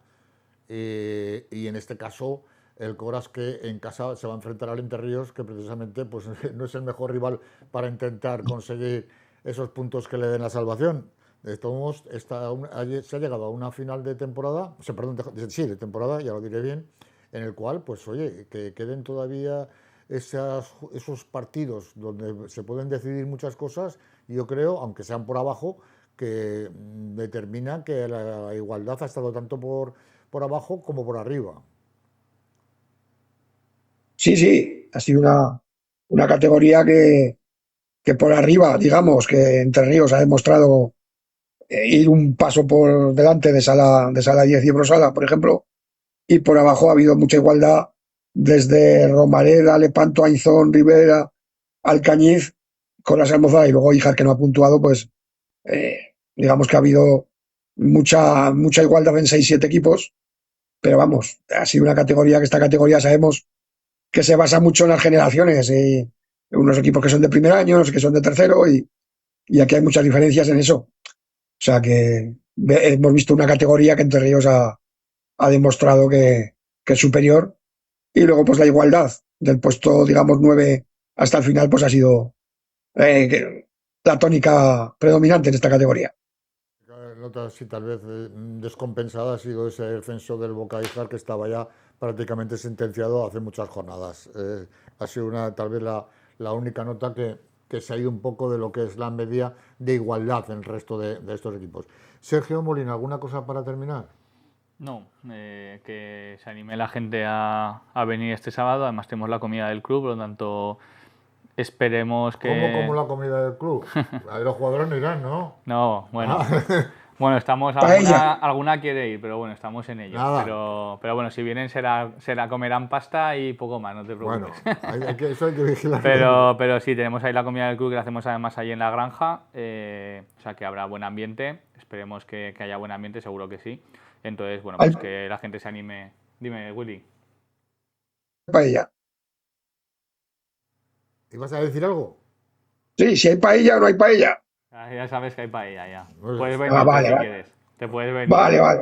Y en este caso, el Coras, que en casa se va a enfrentar al Entre Ríos, que precisamente pues, no es el mejor rival para intentar conseguir esos puntos que le den la salvación. De todos modos, se ha llegado a una final de temporada, perdón, sí, de temporada, ya lo diré bien, en el cual, pues oye, que queden todavía esos partidos donde se pueden decidir muchas cosas, yo creo, aunque sean por abajo, que determina que la igualdad ha estado tanto por abajo como por arriba. Sí, sí, ha sido una categoría que por arriba, digamos, que Entre Ríos ha demostrado ir un paso por delante de Sala 10 y Brosala, por ejemplo, y por abajo ha habido mucha igualdad desde Romareda, Lepanto, Ainzón, Rivera, Alcañiz, con las Almozara y luego Ijar que no ha puntuado, pues digamos que ha habido mucha igualdad en 6 7 equipos, pero vamos, ha sido una categoría que esta categoría sabemos que se basa mucho en las generaciones, unos equipos que son de primer año, unos que son de tercero, y aquí hay muchas diferencias en eso. O sea que hemos visto una categoría que Entre Ríos ha demostrado que es superior, y luego pues la igualdad del puesto, digamos, 9 hasta el final, pues ha sido la tónica predominante en esta categoría. Nota, sí, tal vez descompensada ha sido ese descenso del Boca Ijar, que estaba ya prácticamente sentenciado hace muchas jornadas. Ha sido tal vez la única nota que se ha ido un poco de lo que es la media de igualdad en el resto de estos equipos. Sergio Molina, ¿alguna cosa para terminar? No, que se anime la gente a venir este sábado. Además tenemos la comida del club, por lo tanto esperemos ¿Cómo como que... la comida del club? Ahí los jugadores no irán, ¿no? No, bueno. Ah, Bueno, estamos, Paella. alguna quiere ir, pero bueno, estamos en ello. nada. Pero bueno, si vienen comerán pasta y poco más, no te Bueno, preocupes. eso hay que vigilarlo. Pero sí, tenemos ahí la comida del club que la hacemos además ahí en la granja, o sea que habrá buen ambiente, esperemos que haya buen ambiente, seguro que sí. Entonces, bueno, Hay pues que la gente se anime. Dime, Willy. paella. ¿Ibas a decir algo? Sí, si hay paella o no hay paella. Ya sabes que hay paella ya. Muy bien. Puedes venir Vale, si vale. quieres. Te puedes venir. Vale, vale.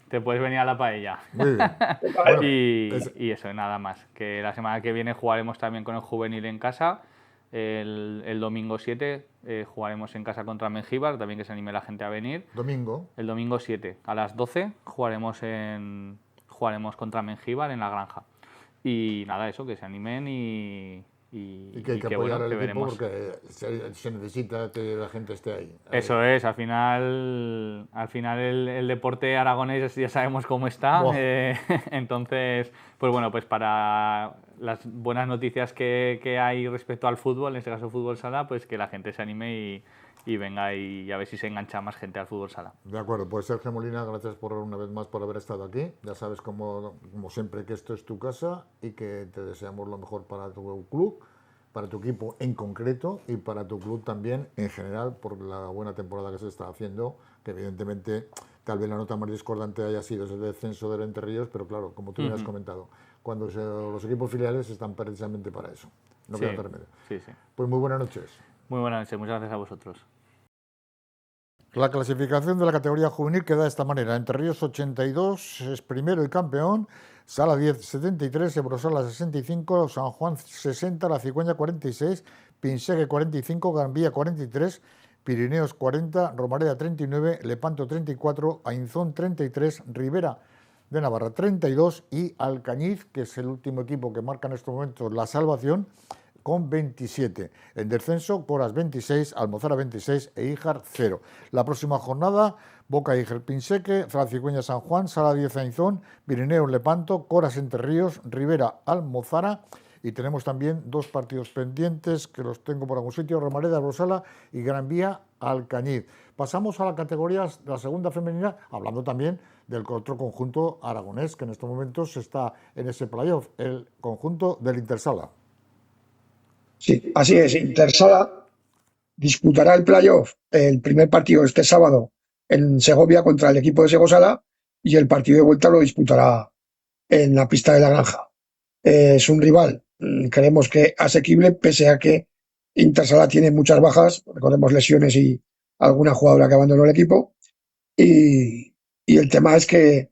Te puedes venir a la paella. Muy bien. Bueno, Y eso, nada más. Que la semana que viene jugaremos también con el juvenil en casa. El domingo 7 jugaremos en casa contra Mengíbar, también que se anime la gente a venir. domingo. El domingo 7 a las 12 jugaremos contra Mengíbar en la granja. Y nada, eso, que se animen y que hay que apoyar bueno, al que equipo veremos. porque se necesita que la gente esté ahí. Eso es, al final el deporte aragonés ya sabemos cómo está. Buah. Entonces, pues bueno, pues para las buenas noticias que hay respecto al fútbol, en este caso fútbol sala, pues que la gente se anime y venga y a ver si se engancha más gente al fútbol sala. De acuerdo, pues Sergio Molina, gracias por una vez más por haber estado aquí. Ya sabes, como siempre, que esto es tu casa y que te deseamos lo mejor para tu club, para tu equipo en concreto y para tu club también en general por la buena temporada que se está haciendo, que evidentemente tal vez la nota más discordante haya sido ese descenso del Entre Ríos, pero claro, como tú me has comentado, cuando los equipos filiales están precisamente para eso. No queda otro remedio. Sí. Pues muy buenas noches. Muy buenas noches, muchas gracias a vosotros. La clasificación de la categoría juvenil queda de esta manera. Entre Ríos 82 es primero y campeón, Sala 10 73, Ebrosala 65, San Juan 60, La Cigüeña 46, Pinsegue 45, Gambía 43, Pirineos 40, Romareda 39, Lepanto 34, Ainzón 33, Ribera de Navarra 32 y Alcañiz, que es el último equipo que marca en estos momentos la salvación, con 27. En descenso, Coras 26, Almozara 26 e Híjar 0. La próxima jornada, Boca Híjar Pinseque, Cigüeña San Juan, Sala 10 Ainzón, Pirineos Lepanto, Coras Entre Ríos, Ribera Almozara. Y tenemos también dos partidos pendientes que los tengo por algún sitio, Romareda Brosala y Gran Vía Alcañiz. Pasamos a la categoría de la segunda femenina, hablando también del otro conjunto aragonés que en estos momentos está en ese playoff, el conjunto del Intersala. Sí, así es. Intersala disputará el playoff, el primer partido este sábado en Segovia contra el equipo de Segosala y el partido de vuelta lo disputará en la pista de la granja. Es un rival, creemos que asequible, pese a que Intersala tiene muchas bajas, recordemos lesiones y alguna jugadora que abandonó el equipo. Y el tema es que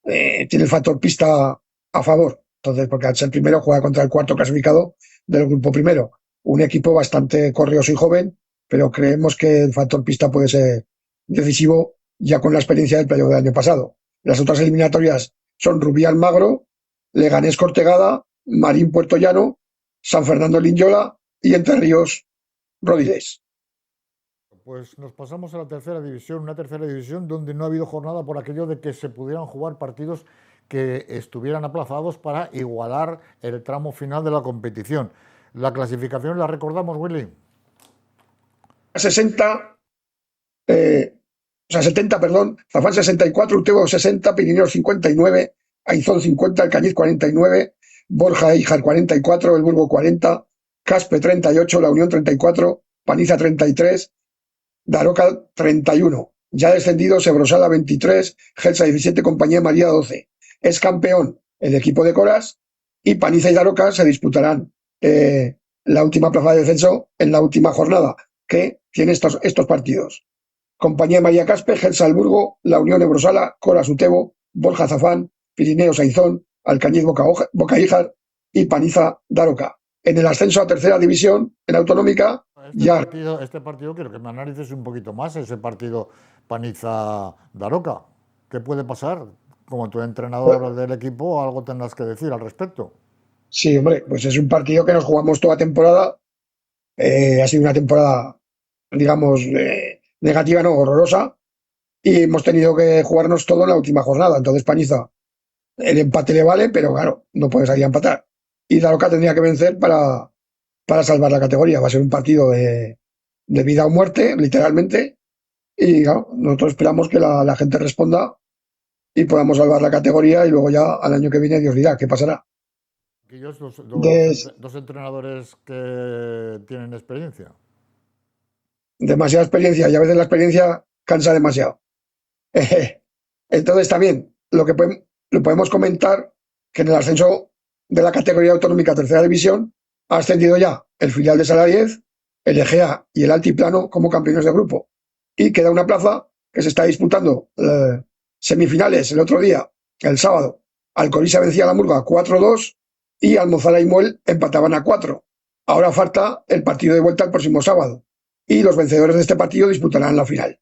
tiene el factor pista a favor. Entonces, porque al ser primero juega contra el cuarto clasificado del grupo primero. Un equipo bastante corrioso y joven, pero creemos que el factor pista puede ser decisivo ya con la experiencia del playoff del año pasado. Las otras eliminatorias son Rubí Almagro, Leganés Cortegada, Marín Puerto Llano, San Fernando Linyola y Entre Ríos Rodilés. Pues nos pasamos a la tercera división, una tercera división donde no ha habido jornada por aquello de que se pudieran jugar partidos que estuvieran aplazados para igualar el tramo final de la competición. La clasificación la recordamos, Willy. 70, 70, perdón, Zafán 64, Utebo 60, Pirineos 59, Ainzón 50, Alcañiz 49, Borja Híjar 44, El Burgo 40, Caspe 38, La Unión 34, Paniza 33, Daroca 31. Ya descendidos, Ebrosala 23, Gelsa 17, Compañía María 12. Es campeón el equipo de Coras y Paniza y Daroca se disputarán la última plaza de descenso en la última jornada, que tiene estos partidos. Compañía María Caspe, Gelsa El Burgo, La Unión Ebrosala, Coras Utebo, Borja Zafán, Pirineos Ainzón, Alcañiz Boca Híjar y Paniza Daroca. En el ascenso a tercera división, en autonómica, Este partido quiero que me analices un poquito más, ese partido Paniza-Daroca. ¿Qué puede pasar? Como tu entrenador del equipo, algo tendrás que decir al respecto. Sí, hombre, pues es un partido que nos jugamos toda temporada. Ha sido una temporada, digamos, negativa, no, horrorosa. Y hemos tenido que jugarnos todo en la última jornada. Entonces, Paniza, el empate le vale, pero claro, no puede salir a empatar. Y Daroca tendría que vencer para salvar la categoría. Va a ser un partido de vida o muerte, literalmente. Y claro, nosotros esperamos que la gente responda y podamos salvar la categoría y luego ya al año que viene Dios dirá qué pasará. Aquellos dos entrenadores que tienen experiencia. Demasiada experiencia y a veces la experiencia cansa demasiado. Entonces también lo podemos comentar que en el ascenso de la categoría autonómica tercera división ha ascendido ya el filial de Sala 10 el Egea y el Altiplano como campeones de grupo. Y queda una plaza que se está disputando semifinales el otro día, el sábado. Alcorisa vencía a la Murga 4-2 y Almozara y Muel empataban a 4. Ahora falta el partido de vuelta el próximo sábado. Y los vencedores de este partido disputarán la final.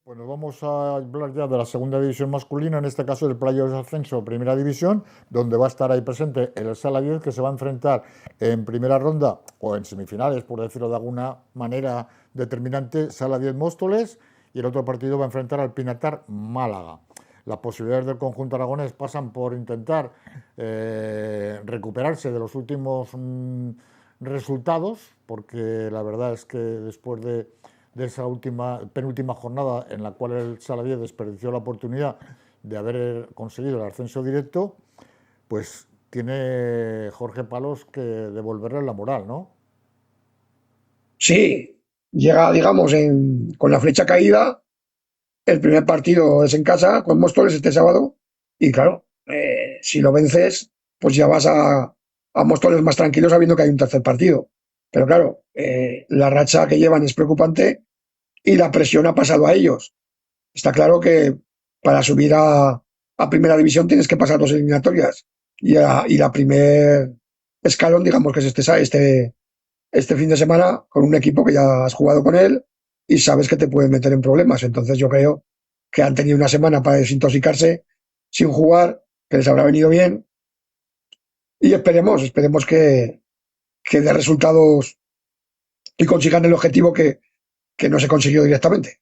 Bueno, vamos a hablar ya de la segunda división masculina, en este caso el Playoff de Ascenso Primera División, donde va a estar ahí presente el Sala 10, que se va a enfrentar en primera ronda o en semifinales, por decirlo de alguna manera determinante, Sala 10 Móstoles, y el otro partido va a enfrentar al Pinatar Málaga. Las posibilidades del conjunto aragonés pasan por intentar recuperarse de los últimos resultados, porque la verdad es que después de esa penúltima jornada en la cual el Sala 10 desperdició la oportunidad de haber conseguido el ascenso directo, pues tiene Jorge Palos que devolverle la moral, ¿no? Sí, llega, digamos, con la flecha caída. El primer partido es en casa con Móstoles este sábado. Y claro, si lo vences, pues ya vas a Móstoles más tranquilo sabiendo que hay un tercer partido. Pero claro, la racha que llevan es preocupante y la presión ha pasado a ellos. Está claro que para subir a primera división tienes que pasar dos eliminatorias. Y la primer escalón, digamos que es este fin de semana, con un equipo que ya has jugado con él y sabes que te puede meter en problemas. Entonces yo creo que han tenido una semana para desintoxicarse sin jugar, que les habrá venido bien. Y esperemos que dé resultados y consigan el objetivo que no se consiguió directamente.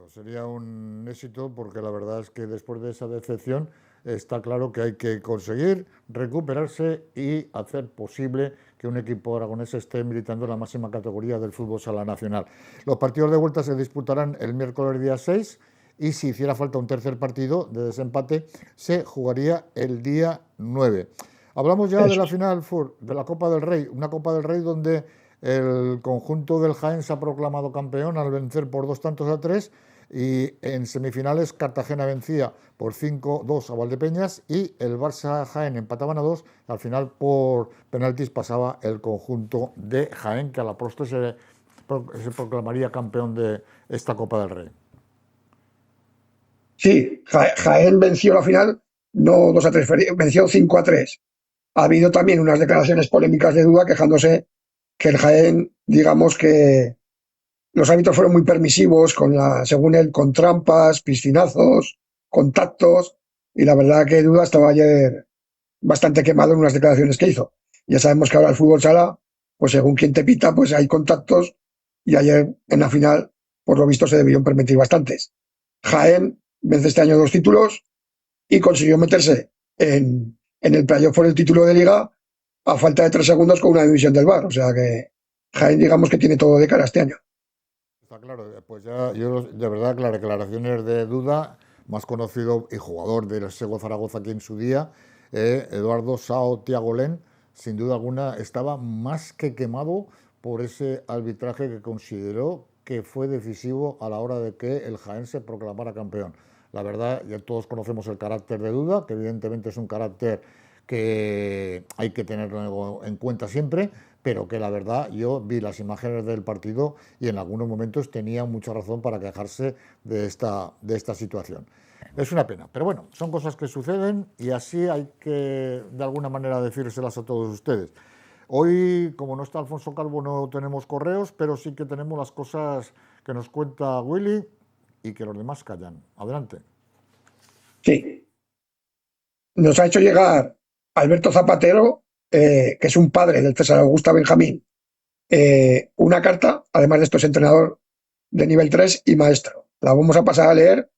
Sería un éxito porque la verdad es que después de esa decepción está claro que hay que conseguir recuperarse y hacer posible que un equipo aragonés esté militando en la máxima categoría del fútbol sala nacional. Los partidos de vuelta se disputarán el miércoles día 6 y si hiciera falta un tercer partido de desempate se jugaría el día 9. Hablamos ya de la final de la Copa del Rey, una Copa del Rey donde el conjunto del Jaén se ha proclamado campeón al vencer por 2-3 y en semifinales Cartagena vencía por 5-2 a Valdepeñas y el Barça Jaén empataban a 2. Al final por penaltis pasaba el conjunto de Jaén, que a la postre se proclamaría campeón de esta Copa del Rey. Sí, Jaén venció la final, no 2-3, venció 5-3. Ha habido también unas declaraciones polémicas de Duda quejándose que el Jaén, digamos que los árbitros fueron muy permisivos, según él, con trampas, piscinazos, contactos, y la verdad que Duda estaba ayer bastante quemado en unas declaraciones que hizo. Ya sabemos que ahora el fútbol sala, pues según quien te pita, pues hay contactos, y ayer en la final, por lo visto, se debieron permitir bastantes. Jaén vence este año 2 títulos y consiguió meterse en el playoff por el título de liga a falta de 3 segundos con una división del VAR. O sea que Jaén, digamos que tiene todo de cara este año. Está claro, pues ya yo de verdad que las declaraciones de Duda, más conocido y jugador del Sego Zaragoza aquí en su día, Eduardo Sao Tiagolén, sin duda alguna estaba más que quemado por ese arbitraje que consideró que fue decisivo a la hora de que el Jaén se proclamara campeón. La verdad, ya todos conocemos el carácter de Duda, que evidentemente es un carácter que hay que tenerlo en cuenta siempre, pero que la verdad yo vi las imágenes del partido y en algunos momentos tenía mucha razón para quejarse de esta situación. Es una pena, pero bueno, son cosas que suceden y así hay que de alguna manera decírselas a todos ustedes. Hoy, como no está Alfonso Calvo, no tenemos correos, pero sí que tenemos las cosas que nos cuenta Willy y que los demás callan. Adelante. Sí. Nos ha hecho llegar Alberto Zapatero, que es un padre del César Augusta Benjamín, una carta. Además de esto es entrenador de nivel 3 y maestro. La vamos a pasar a leer.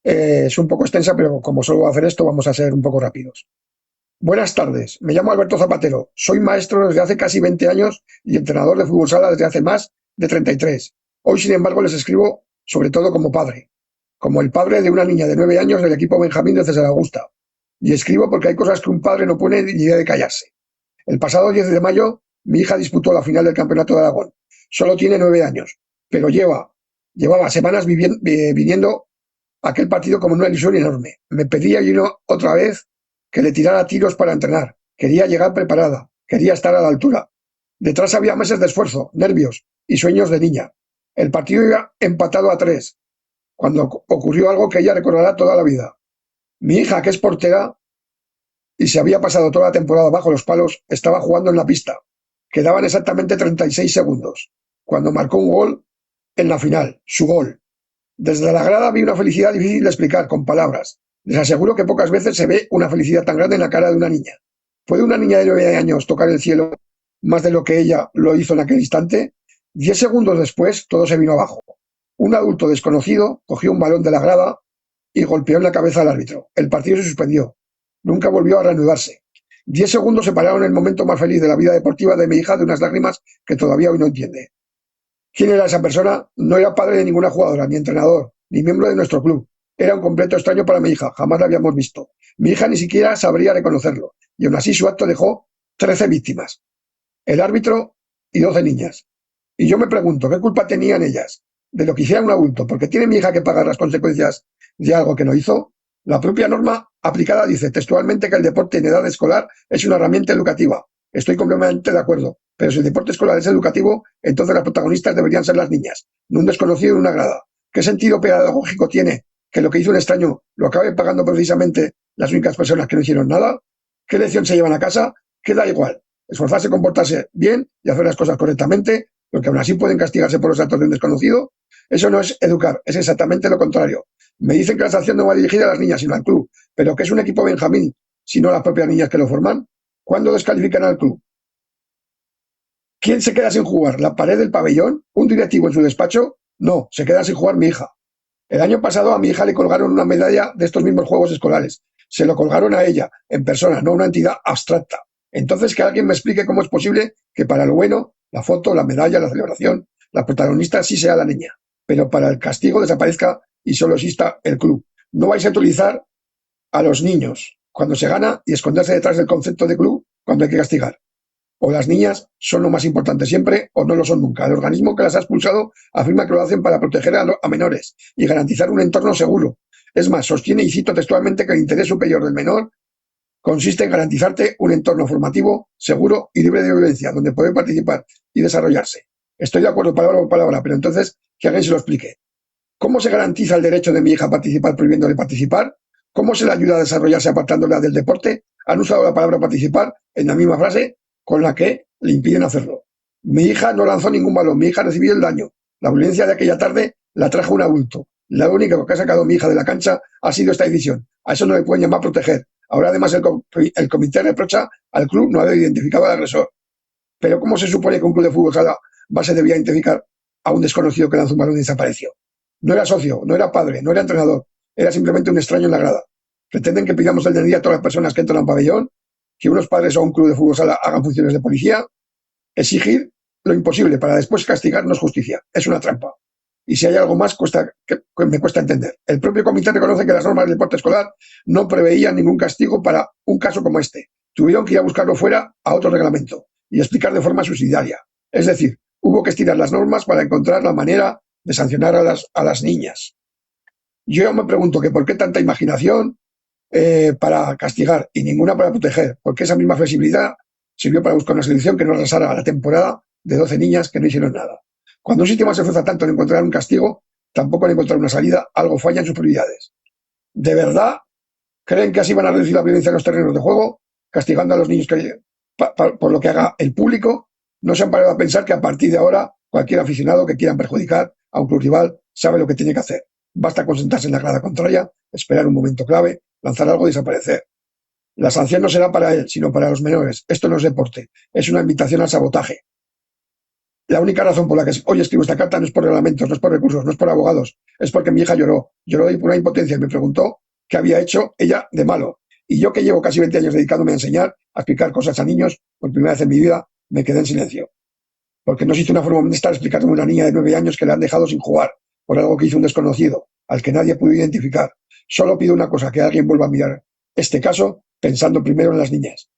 Es un poco extensa, pero como solo voy a hacer esto, vamos a ser un poco rápidos. Buenas tardes, me llamo Alberto Zapatero, soy maestro desde hace casi 20 años y entrenador de fútbol sala desde hace más de 33. Hoy, sin embargo, les escribo sobre todo como padre, como el padre de una niña de 9 años del equipo Benjamín de César Augusta. Y escribo porque hay cosas que un padre no pone ni idea de callarse. El pasado 10 de mayo, mi hija disputó la final del Campeonato de Aragón. Solo tiene 9 años, pero llevaba semanas viniendo aquel partido como una ilusión enorme. Me pedía y otra vez que le tirara tiros para entrenar. Quería llegar preparada, quería estar a la altura. Detrás había meses de esfuerzo, nervios y sueños de niña. El partido iba empatado a 3, cuando ocurrió algo que ella recordará toda la vida. Mi hija, que es portera y se había pasado toda la temporada bajo los palos, estaba jugando en la pista. Quedaban exactamente 36 segundos, cuando marcó un gol en la final, su gol. Desde la grada vi una felicidad difícil de explicar con palabras. Les aseguro que pocas veces se ve una felicidad tan grande en la cara de una niña. ¿Puede una niña de 9 años tocar el cielo más de lo que ella lo hizo en aquel instante? 10 segundos después, todo se vino abajo. Un adulto desconocido cogió un balón de la grada y golpeó en la cabeza al árbitro. El partido se suspendió. Nunca volvió a reanudarse. 10 segundos separaron el momento más feliz de la vida deportiva de mi hija de unas lágrimas que todavía hoy no entiende. ¿Quién era esa persona? No era padre de ninguna jugadora, ni entrenador, ni miembro de nuestro club. Era un completo extraño para mi hija, jamás la habíamos visto. Mi hija ni siquiera sabría reconocerlo, y aún así su acto dejó 13 víctimas. El árbitro y 12 niñas. Y yo me pregunto, ¿qué culpa tenían ellas de lo que hiciera un adulto? ¿Porque tiene mi hija que pagar las consecuencias de algo que no hizo? La propia norma aplicada dice textualmente que el deporte en edad escolar es una herramienta educativa. Estoy completamente de acuerdo. Pero si el deporte escolar es educativo, entonces las protagonistas deberían ser las niñas, no un desconocido en una grada. ¿Qué sentido pedagógico tiene que lo que hizo un extraño lo acabe pagando precisamente las únicas personas que no hicieron nada? ¿Qué lección se llevan a casa? Queda igual. Esforzarse, comportarse bien y hacer las cosas correctamente, porque aún así pueden castigarse por los actos de un desconocido. Eso no es educar, es exactamente lo contrario. Me dicen que la sanción no va dirigida a las niñas, sino al club. ¿Pero qué es un equipo Benjamín, si no las propias niñas que lo forman? ¿Cuándo descalifican al club? ¿Quién se queda sin jugar? ¿La pared del pabellón? ¿Un directivo en su despacho? No, se queda sin jugar mi hija. El año pasado a mi hija le colgaron una medalla de estos mismos juegos escolares. Se lo colgaron a ella, en persona, no a una entidad abstracta. Entonces que alguien me explique cómo es posible que para lo bueno, la foto, la medalla, la celebración, la protagonista sí sea la niña, pero para el castigo desaparezca y solo exista el club. No vais a utilizar a los niños cuando se gana y esconderse detrás del concepto de club cuando hay que castigar. O las niñas son lo más importante siempre o no lo son nunca. El organismo que las ha expulsado afirma que lo hacen para proteger a menores y garantizar un entorno seguro. Es más, sostiene, y cito textualmente, que el interés superior del menor consiste en garantizarte un entorno formativo, seguro y libre de violencia, donde puede participar y desarrollarse. Estoy de acuerdo palabra por palabra, pero entonces que alguien se lo explique. ¿Cómo se garantiza el derecho de mi hija a participar prohibiéndole participar? ¿Cómo se le ayuda a desarrollarse apartándola del deporte? Han usado la palabra participar en la misma frase con la que le impiden hacerlo. Mi hija no lanzó ningún balón, mi hija recibió el daño. La violencia de aquella tarde la trajo un adulto. La única que ha sacado a mi hija de la cancha ha sido esta decisión. A eso no le pueden llamar proteger. Ahora además el comité reprocha al club no haber identificado al agresor. Pero ¿cómo se supone que un club de fútbol sala base debía identificar a un desconocido que lanzó un balón y desapareció? No era socio, no era padre, no era entrenador, era simplemente un extraño en la grada. Pretenden que pidamos el DNI a todas las personas que entran a un pabellón, que unos padres o un club de fútbol sala hagan funciones de policía. Exigir lo imposible para después castigar no es justicia, es una trampa. Y si hay algo más me cuesta entender. El propio comité reconoce que las normas del deporte escolar no preveían ningún castigo para un caso como este. Tuvieron que ir a buscarlo fuera a otro reglamento y explicar de forma subsidiaria. Es decir, hubo que estirar las normas para encontrar la manera de sancionar a las niñas. Yo me pregunto que por qué tanta imaginación para castigar y ninguna para proteger, porque esa misma flexibilidad sirvió para buscar una solución que no arrasara a la temporada de 12 niñas que no hicieron nada. Cuando un sistema se esfuerza tanto en encontrar un castigo, tampoco en encontrar una salida, algo falla en sus prioridades. ¿De verdad creen que así van a reducir la violencia en los terrenos de juego, castigando a los niños por lo que haga el público? No se han parado a pensar que a partir de ahora cualquier aficionado que quieran perjudicar a un club rival sabe lo que tiene que hacer. Basta con sentarse en la grada contraria, esperar un momento clave, lanzar algo y desaparecer. La sanción no será para él, sino para los menores. Esto no es deporte, es una invitación al sabotaje. La única razón por la que hoy escribo esta carta no es por reglamentos, no es por recursos, no es por abogados, es porque mi hija lloró de pura impotencia y me preguntó qué había hecho ella de malo. Y yo, que llevo casi 20 años dedicándome a enseñar, a explicar cosas a niños, por primera vez en mi vida me quedé en silencio. Porque no existe una forma de estar explicándome a una niña de 9 años que le han dejado sin jugar por algo que hizo un desconocido, al que nadie pudo identificar. Solo pido una cosa, que alguien vuelva a mirar este caso pensando primero en las niñas.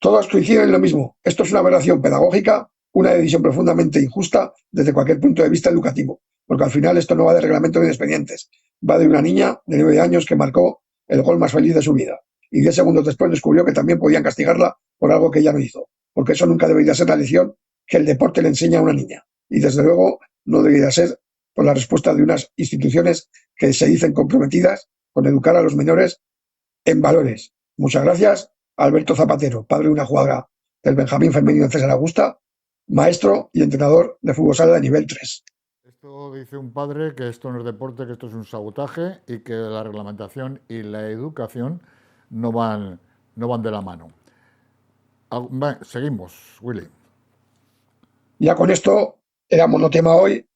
Todos coinciden en lo mismo. Esto es una aberración pedagógica, una decisión profundamente injusta desde cualquier punto de vista educativo, porque al final esto no va de reglamento ni de expedientes, va de una niña de 9 años que marcó el gol más feliz de su vida y 10 segundos después descubrió que también podían castigarla por algo que ella no hizo. porque eso nunca debería ser la lección que el deporte le enseña a una niña. Y desde luego no debería ser por la respuesta de unas instituciones que se dicen comprometidas con educar a los menores en valores. Muchas gracias, Alberto Zapatero, padre de una jugadora del Benjamín femenino César Augusta, maestro y entrenador de fútbol sala de nivel 3. Esto dice un padre que esto no es deporte, que esto es un sabotaje y que la reglamentación y la educación no van de la mano. Seguimos, Willy. Ya con esto era monotema hoy,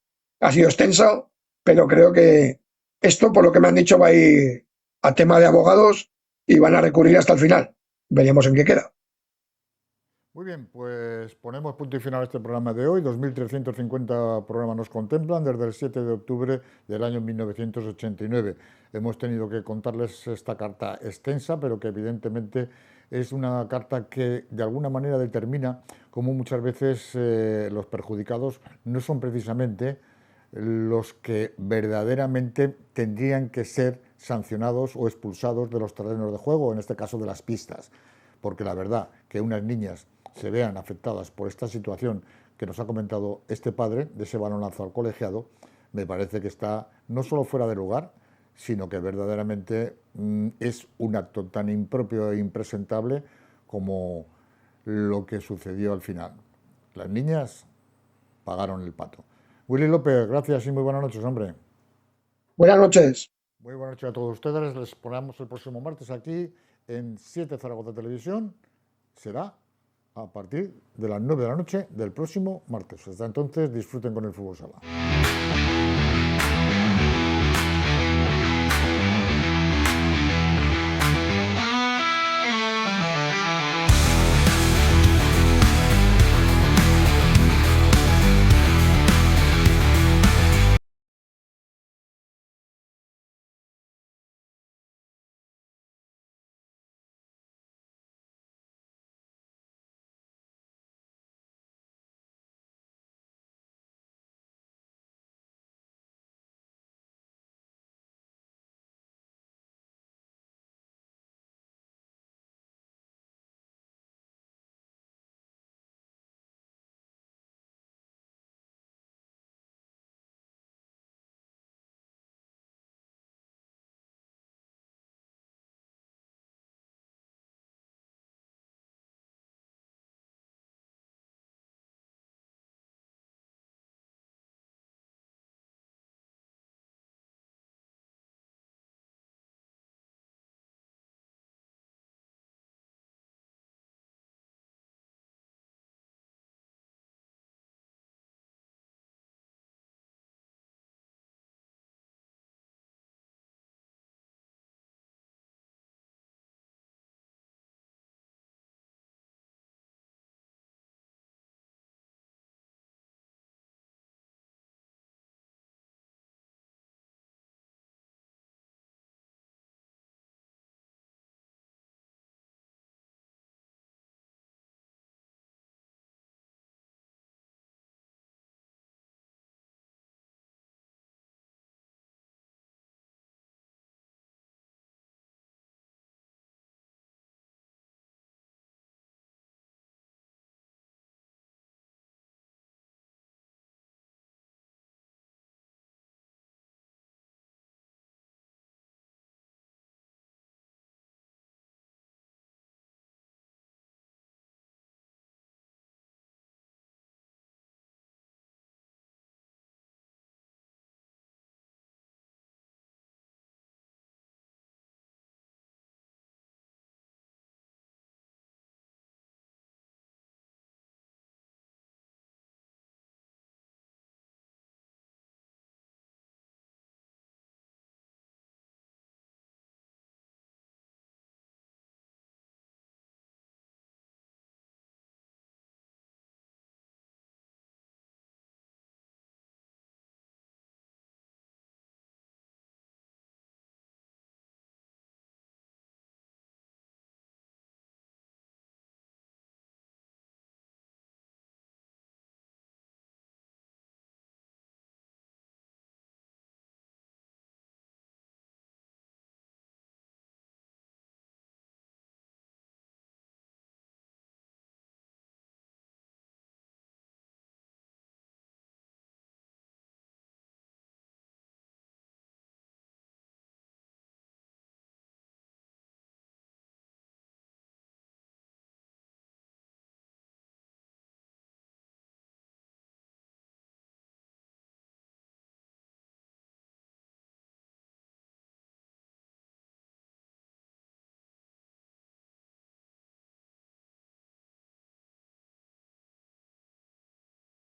ha sido extenso, pero creo que esto, por lo que me han dicho, va a ir a tema de abogados y van a recurrir hasta el final. Veremos en qué queda. Muy bien, pues ponemos punto y final a este programa de hoy. 2.350 programas nos contemplan desde el 7 de octubre del año 1989. Hemos tenido que contarles esta carta extensa, pero que evidentemente es una carta que de alguna manera determina cómo muchas veces los perjudicados no son precisamente los que verdaderamente tendrían que ser sancionados o expulsados de los terrenos de juego, en este caso de las pistas. Porque la verdad que unas niñas se vean afectadas por esta situación que nos ha comentado este padre de ese balonazo al colegiado, me parece que está no solo fuera de lugar, sino que verdaderamente es un acto tan impropio e impresentable como lo que sucedió al final. Las niñas pagaron el pato. Willy López, gracias y muy buenas noches, hombre. Buenas noches. Muy buenas noches a todos ustedes. Les ponemos el próximo martes aquí en 7 Zaragoza Televisión. Será a partir de las 9 de la noche del próximo martes. Hasta entonces, disfruten con el fútbol sala.